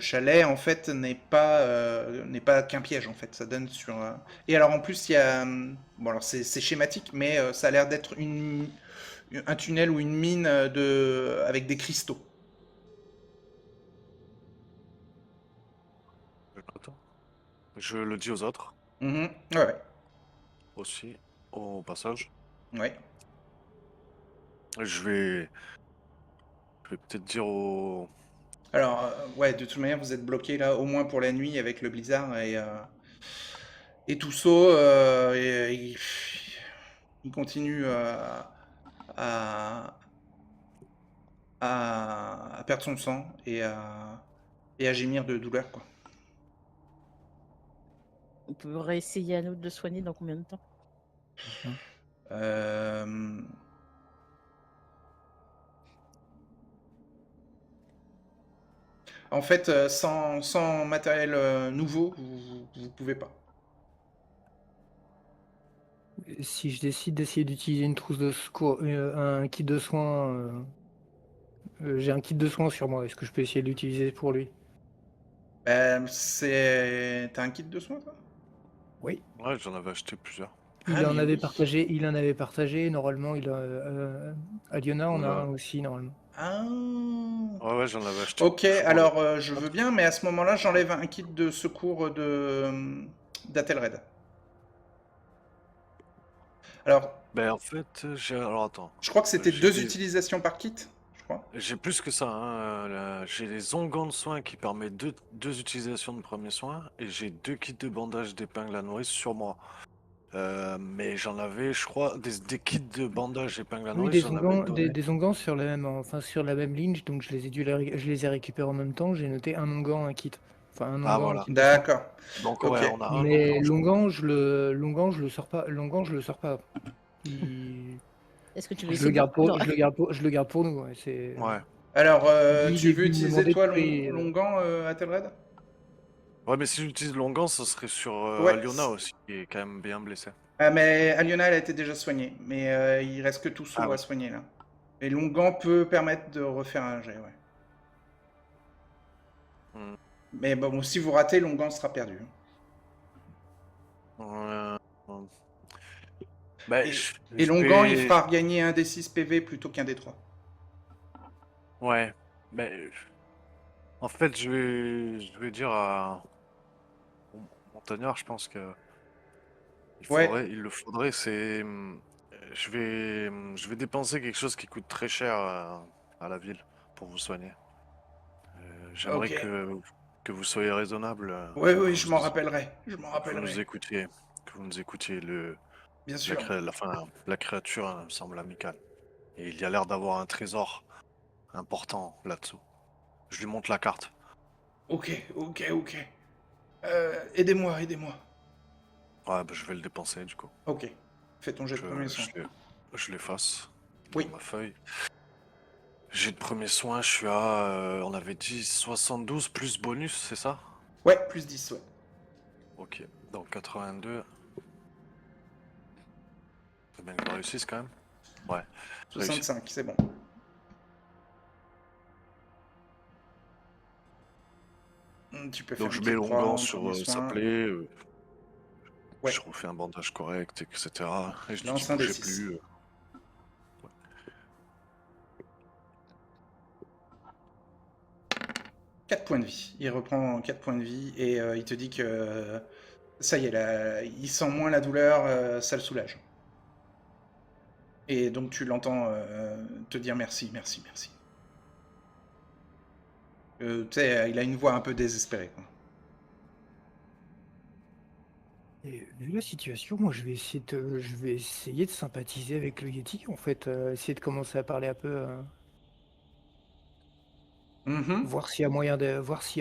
chalet, en fait, n'est pas qu'un piège, en fait. Ça donne sur. Et alors, en plus, il y a. Bon, alors, c'est schématique, mais ça a l'air d'être un tunnel ou une mine avec des cristaux. Je note. Je le dis aux autres Mhm. Ouais, aussi, au passage. ouais. Et je vais peut-être dire aux... Alors, ouais, de toute manière, vous êtes bloqué là, au moins pour la nuit, avec le blizzard et Toussaint, il continue à, à perdre son sang et à gémir de douleur, quoi. On peut réessayer à nous de le soigner dans combien de temps? Euh, En fait, sans matériel nouveau, vous pouvez pas. Si je décide d'essayer d'utiliser une trousse de secours, un kit de soins, j'ai un kit de soins sur moi. Est-ce que je peux essayer de l'utiliser pour lui? T'as un kit de soins, toi? Oui. Ouais, j'en avais acheté plusieurs. Ah, mais oui. Il en avait partagé. Normalement, à Liona, on a Ouais, un aussi, normalement. Ah. ouais, ouais, j'en avais acheté. Ok, Je crois, alors je veux bien, mais à ce moment-là, j'enlève un kit de secours d'Atelred. Alors, Ben, en fait, j'ai... Alors, attends. je crois que c'était J'ai 2 des... utilisations par kit, je crois. J'ai plus que ça, hein. J'ai les onguents de soins qui permettent deux utilisations de premiers soins et j'ai 2 kits de bandage d'épingle à nourrice sur moi. Mais j'en avais, je crois, des kits de bandage épingle à Oui, nourrice, j'en avais donné. des onguents sur sur la même ligne, donc je les ai récupérés en même temps. J'ai noté un onguent, un kit. Enfin, un Ah, onguent, un voilà. kit de soins. D'accord. Donc, Ok. ouais, on a un Mais onguent, je crois. l'onguent, je le sors pas. L'onguent, je le sors pas. Il- Est-ce que tu veux Je le essayer de le garde pour, prendre? je le garde pour nous. Ouais, Ouais. Alors, lui, il tu est veux venu me utiliser demander de toi tuer. l'onguent Atelred? Ouais, mais si j'utilise l'onguent, ça serait sur Ouais. Aliona aussi, qui est quand même bien blessé. Ah, mais Aliona, elle a été déjà soignée. Mais il reste que Ah Toussaint à oui. soigner, là. Et l'onguent peut permettre de refaire un jet, ouais. Hmm. Mais bon, si vous ratez, l'onguent sera perdu. Euh, Ben, Et, et je l'onguent, il vais... fera regagner un des 6 PV plutôt qu'un des 3. Ouais. Ben, en fait, je vais dire à... au Montagnard, je pense que Ouais, il le faudrait, je vais dépenser quelque chose qui coûte très cher à la ville pour vous soigner. J'aimerais Ok. que vous soyez raisonnable, Oui, oui, que je vous, m'en rappellerai. Je m'en que vous nous rappellerai. écoutiez, que vous nous écoutiez. Bien sûr. La créature me semble amicale. Et il y a l'air d'avoir un trésor important là-dessous. Je lui montre la carte. Ok, ok, ok. Aidez-moi, aidez-moi. Ouais, bah, je vais le dépenser du coup. Ok. Fais ton jet de Je, premier je soin. l'ai- je l'efface dans Oui. ma feuille. J'ai de premier soin, je suis à, on avait dit 72 plus bonus, c'est ça? Ouais, plus 10, ouais. Ok, donc 82. Faut bien que je réussisse quand même. Ouais, réussi. 65, c'est bon. Tu peux faire Donc une je mets petite croix l'onguent en sur premier sa soin. plaie, Ouais. je refais un bandage correct, etc. Et je lui dis Lance un des bougez 6. plus. 4 points de vie. Il reprend 4 points de vie et il te dit que ça y est, là, il sent moins la douleur, ça le soulage. Et donc tu l'entends te dire merci, merci, merci. Tu sais, il a une voix un peu désespérée, quoi. Et vu la situation, moi je vais essayer de sympathiser avec le Yeti, en fait, essayer de commencer à parler un peu, Mhm. voir s'il y a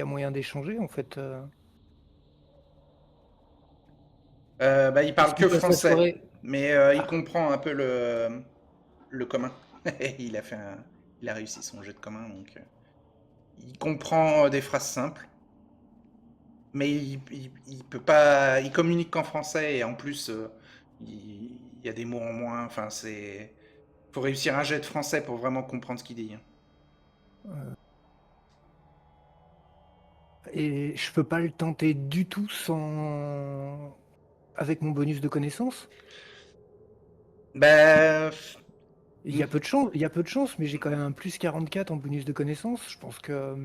moyen d'échanger, en fait. Bah, il parle Est-ce qu'il que passe la français, soirée? mais il Ah, comprend un peu le commun. il a fait il a réussi son jet de commun, donc il comprend des phrases simples, mais il peut pas, il communique qu'en français et en plus il y a des mots en moins. Enfin, faut réussir un jet de français pour vraiment comprendre ce qu'il dit, hein. euh, et je peux pas le tenter du tout sans avec mon bonus de connaissances? Bah, Il y a peu de chance, mais j'ai quand même un plus 44 en bonus de connaissances. Je pense que,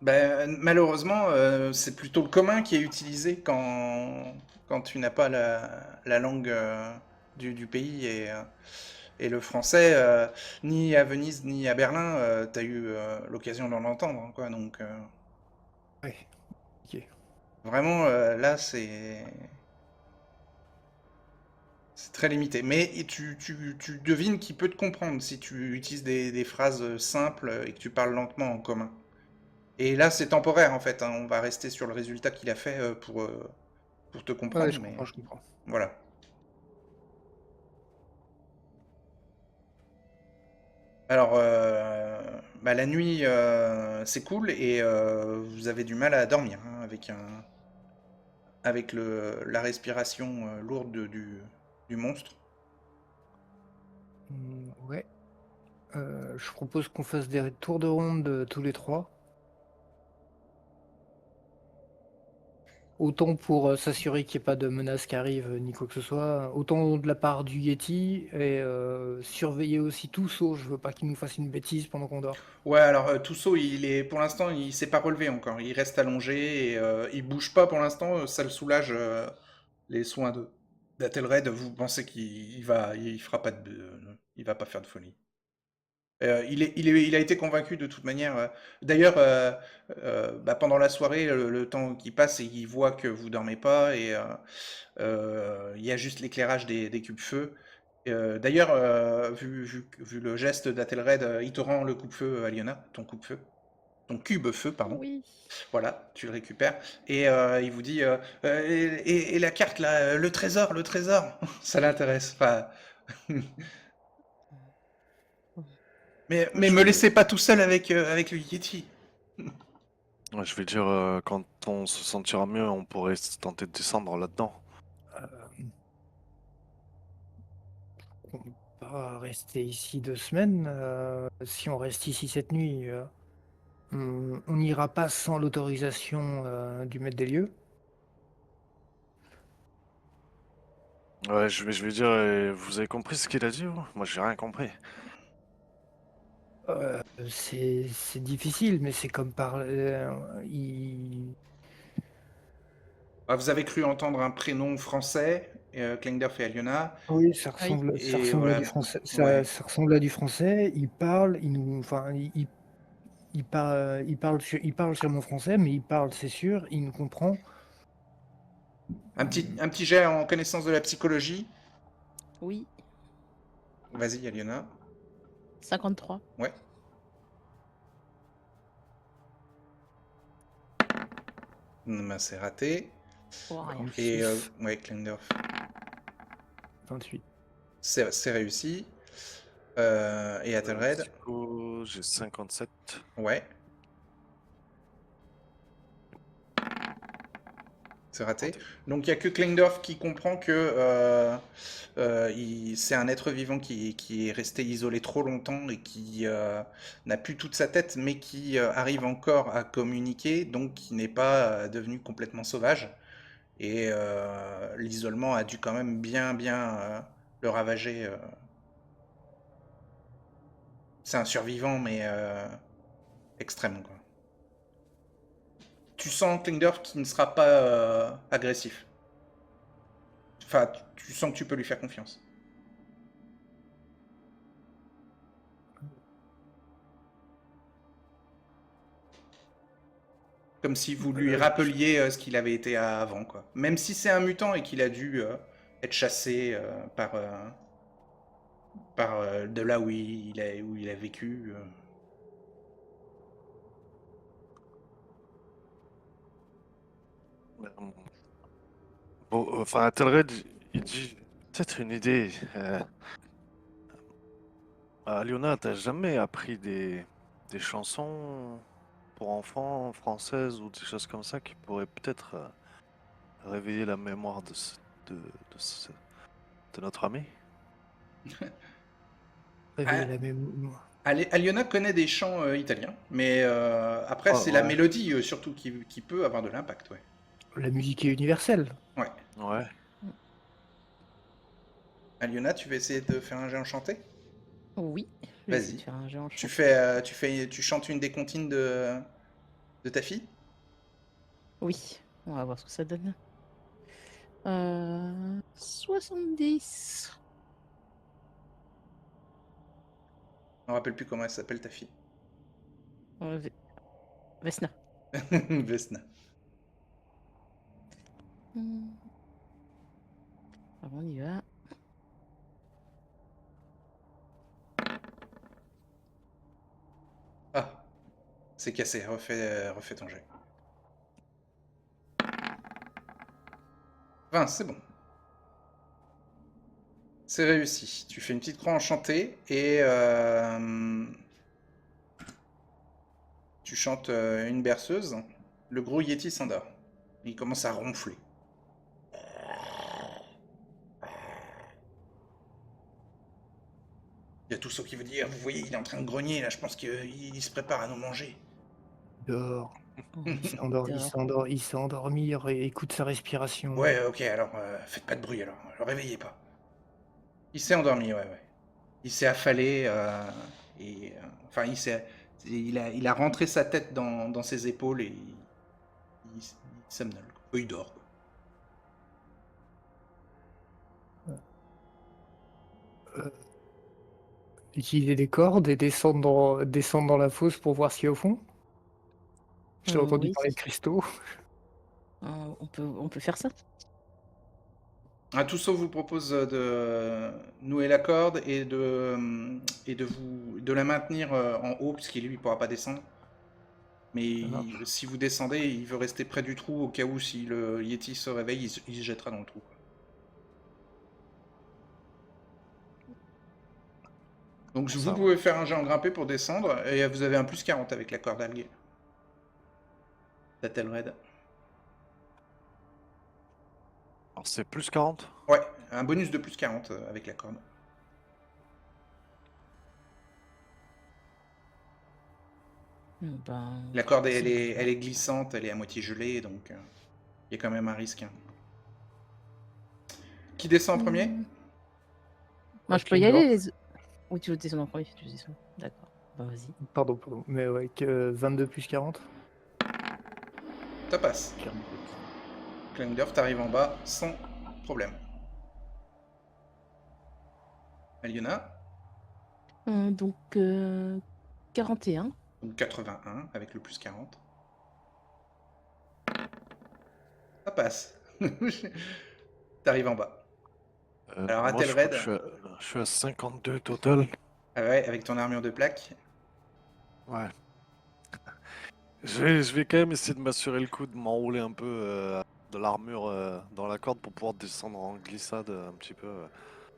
ben, malheureusement, c'est plutôt le commun qui est utilisé quand tu n'as pas la langue du pays et le français, ni à Venise ni à Berlin, tu as eu l'occasion d'en entendre, hein, quoi. Donc ouais, OK. vraiment, là, c'est très limité. Mais tu devines qu'il peut te comprendre si tu utilises des phrases simples et que tu parles lentement en commun. Et là, c'est temporaire en fait, hein. On va rester sur le résultat qu'il a fait pour te Ouais, comprendre, je mais comprends, je comprends. voilà. Alors, bah, la nuit, c'est cool et vous avez du mal à dormir, hein, avec la respiration lourde du monstre. Ouais, je propose qu'on fasse des tours de ronde, tous les 3. Autant pour, s'assurer qu'il y ait pas de menaces qui arrivent, ni quoi que ce soit, autant de la part du Yeti et surveiller aussi Tusso, je veux pas qu'il nous fasse une bêtise pendant qu'on dort. Ouais, alors Tusso, pour l'instant, il s'est pas relevé encore. Il reste allongé et il bouge pas pour l'instant. Ça le soulage les soins de d'Athelred. Vous pensez il fera pas il va pas faire de folie. Il a été convaincu de toute manière. D'ailleurs, bah, pendant la soirée, le temps qui passe, et il voit que vous dormez pas et il y a juste l'éclairage des cubes-feu. D'ailleurs, vu le geste d'Athelred, il te rend le coupe-feu, Aliona, ton coupe-feu, ton cube-feu, pardon. Oui. Voilà, tu le récupères. Et il vous dit et la carte là, le trésor, le trésor. Ça l'intéresse. Enfin, mais Je me vais, laissez pas tout seul avec le Yeti. je vais dire, quand on se sentira mieux, on pourrait tenter de descendre là-dedans. Hem, on peut pas rester ici 2 semaines, si on reste ici cette nuit, on n'ira pas sans l'autorisation, du maître des lieux. Ouais, je vais dire, vous avez compris ce qu'il a dit, vous? Moi, j'ai rien compris. C'est difficile, mais c'est comme il Ah, vous avez cru entendre un prénom français Klingdorf et Aliona. Oui, ça Oui. ressemble, ça Et ressemble à voilà. du français. Ouais. Ça ressemble à du français. Il parle, enfin, il parle sur mon français, mais il parle, c'est sûr, il nous comprend. Un petit jet en connaissance de la psychologie. Oui. Vas-y, Aliona. 53. Ouais. Ben, c'est raté. Oh, rien. Et 6, ouais, Klingdorf, 28. c'est réussi. Et Athelred, Psycho, j'ai 57. ouais. C'est raté. Donc il n'y a que Klingdorf qui comprend que c'est un être vivant qui est resté isolé trop longtemps et qui n'a plus toute sa tête, mais qui arrive encore à communiquer, donc qui n'est pas devenu complètement sauvage. Et l'isolement a dû quand même bien le ravager. C'est un survivant, mais extrême, quoi. Tu sens Klingdorf qui ne sera pas agressif. Enfin, tu sens que tu peux lui faire confiance. Comme si vous lui rappeliez ce qu'il avait été avant, quoi. Même si c'est un mutant et qu'il a dû être chassé par de là où il a vécu. Bon, enfin, Athelred, il dit peut-être une idée. Aliona, t'as jamais appris des chansons pour enfants françaises ou des choses comme ça qui pourraient peut-être réveiller la mémoire de notre ami? Réveiller Ah, la mémoire. Aliona connaît des chants italiens, mais après Oh, c'est la ouais. mélodie surtout qui peut avoir de l'impact, ouais. La musique est universelle. Ouais. Ouais. Aliona, tu vas essayer de faire un jet enchanté? Oui. Je vais essayer Vas-y. de faire un jeu en Tu chantes une des comptines de ta fille? Oui. On va voir ce que ça donne. 70. Je me rappelle plus comment elle s'appelle ta fille. Vesna. Vesna. Alors on y va. Ah, c'est cassé. Refais ton jet. 20, c'est bon. C'est réussi. Tu fais une petite croix enchantée et tu chantes une berceuse. Le gros Yeti s'endort. Il commence à ronfler. Il y a tout ça qui veut dire, vous voyez, il est en train de grogner, là, je pense qu'il se prépare à nous manger. Il dort. Oui, Il s'est endormi, écoute sa respiration. Ouais, ok, alors faites pas de bruit alors, le réveillez pas. Il s'est endormi, ouais. Il s'est affalé, enfin, il a rentré sa tête dans ses épaules et il somnole. Il dort, quoi. Utiliser des cordes et descendre dans la fosse pour voir ce qu'il y a au fond. J'ai entendu oui. parler de cristaux. On peut faire ça. Toussaint vous propose de nouer la corde et de la maintenir en haut, puisqu'il lui, il pourra pas descendre. Mais si vous descendez, il veut rester près du trou au cas où si le Yeti se réveille, il se jettera dans le trou. Donc vous pouvez faire un jet en grimpé pour descendre, et vous avez un plus 40 avec la corde algue. D'Athelred. Alors c'est plus 40? Ouais, un bonus de plus 40 avec la corde. La corde, elle est glissante, elle est à moitié gelée, donc il y a quand même un risque. Hein. Qui descend en premier? Moi, je peux y aller. Oui, tu veux descendre en premier, tu descends. D'accord. Bah, vas-y. Pardon. Mais ouais, que 22 plus 40. Ça passe. Klingdorf, t'arrives en bas sans problème. Aliona, Donc 41. donc 81 avec le plus 40. Ça passe. T'arrives en bas. Alors, Moi, je crois que Athelred, je suis à 52 total. ah ouais, avec ton armure de plaque. Ouais. Je vais quand même essayer de m'assurer le coup de m'enrouler un peu de l'armure dans la corde pour pouvoir descendre en glissade un petit peu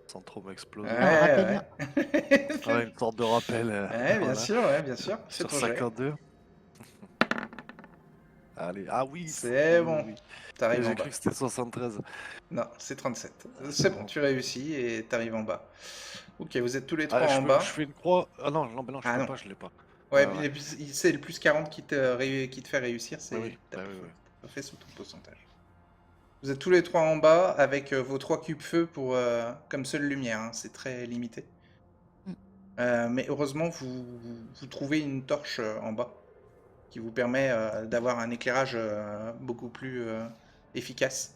sans trop m'exploser. Alors, rappelle-moi. Ouais. Ouais, une sorte de rappel. Ouais, Voilà. bien sûr. Fais Sur ton jet. 52. Allez. Ah oui. C'est Oui, oui, bon. oui. T'arrives en J'ai bas. cru que c'était 73. Non, c'est 37. Ah, C'est c'est bon, bon. tu réussis et t'arrives en bas. Ok, vous êtes tous les Ah, trois en je bas. fais une croix. Ah non, non, ben non, je Ah peux non. pas, je l'ai pas. Ouais, Ouais, ouais. c'est le plus 40 qui te fait réussir, Bah oui, t'as bah pas oui, oui. pas fait sous ton pourcentage. Vous êtes tous les trois en bas avec vos 3 cubes feu pour, comme seule lumière, hein, c'est très limité. Mm. Mais heureusement, vous trouvez une torche en bas qui vous permet d'avoir un éclairage beaucoup plus efficace.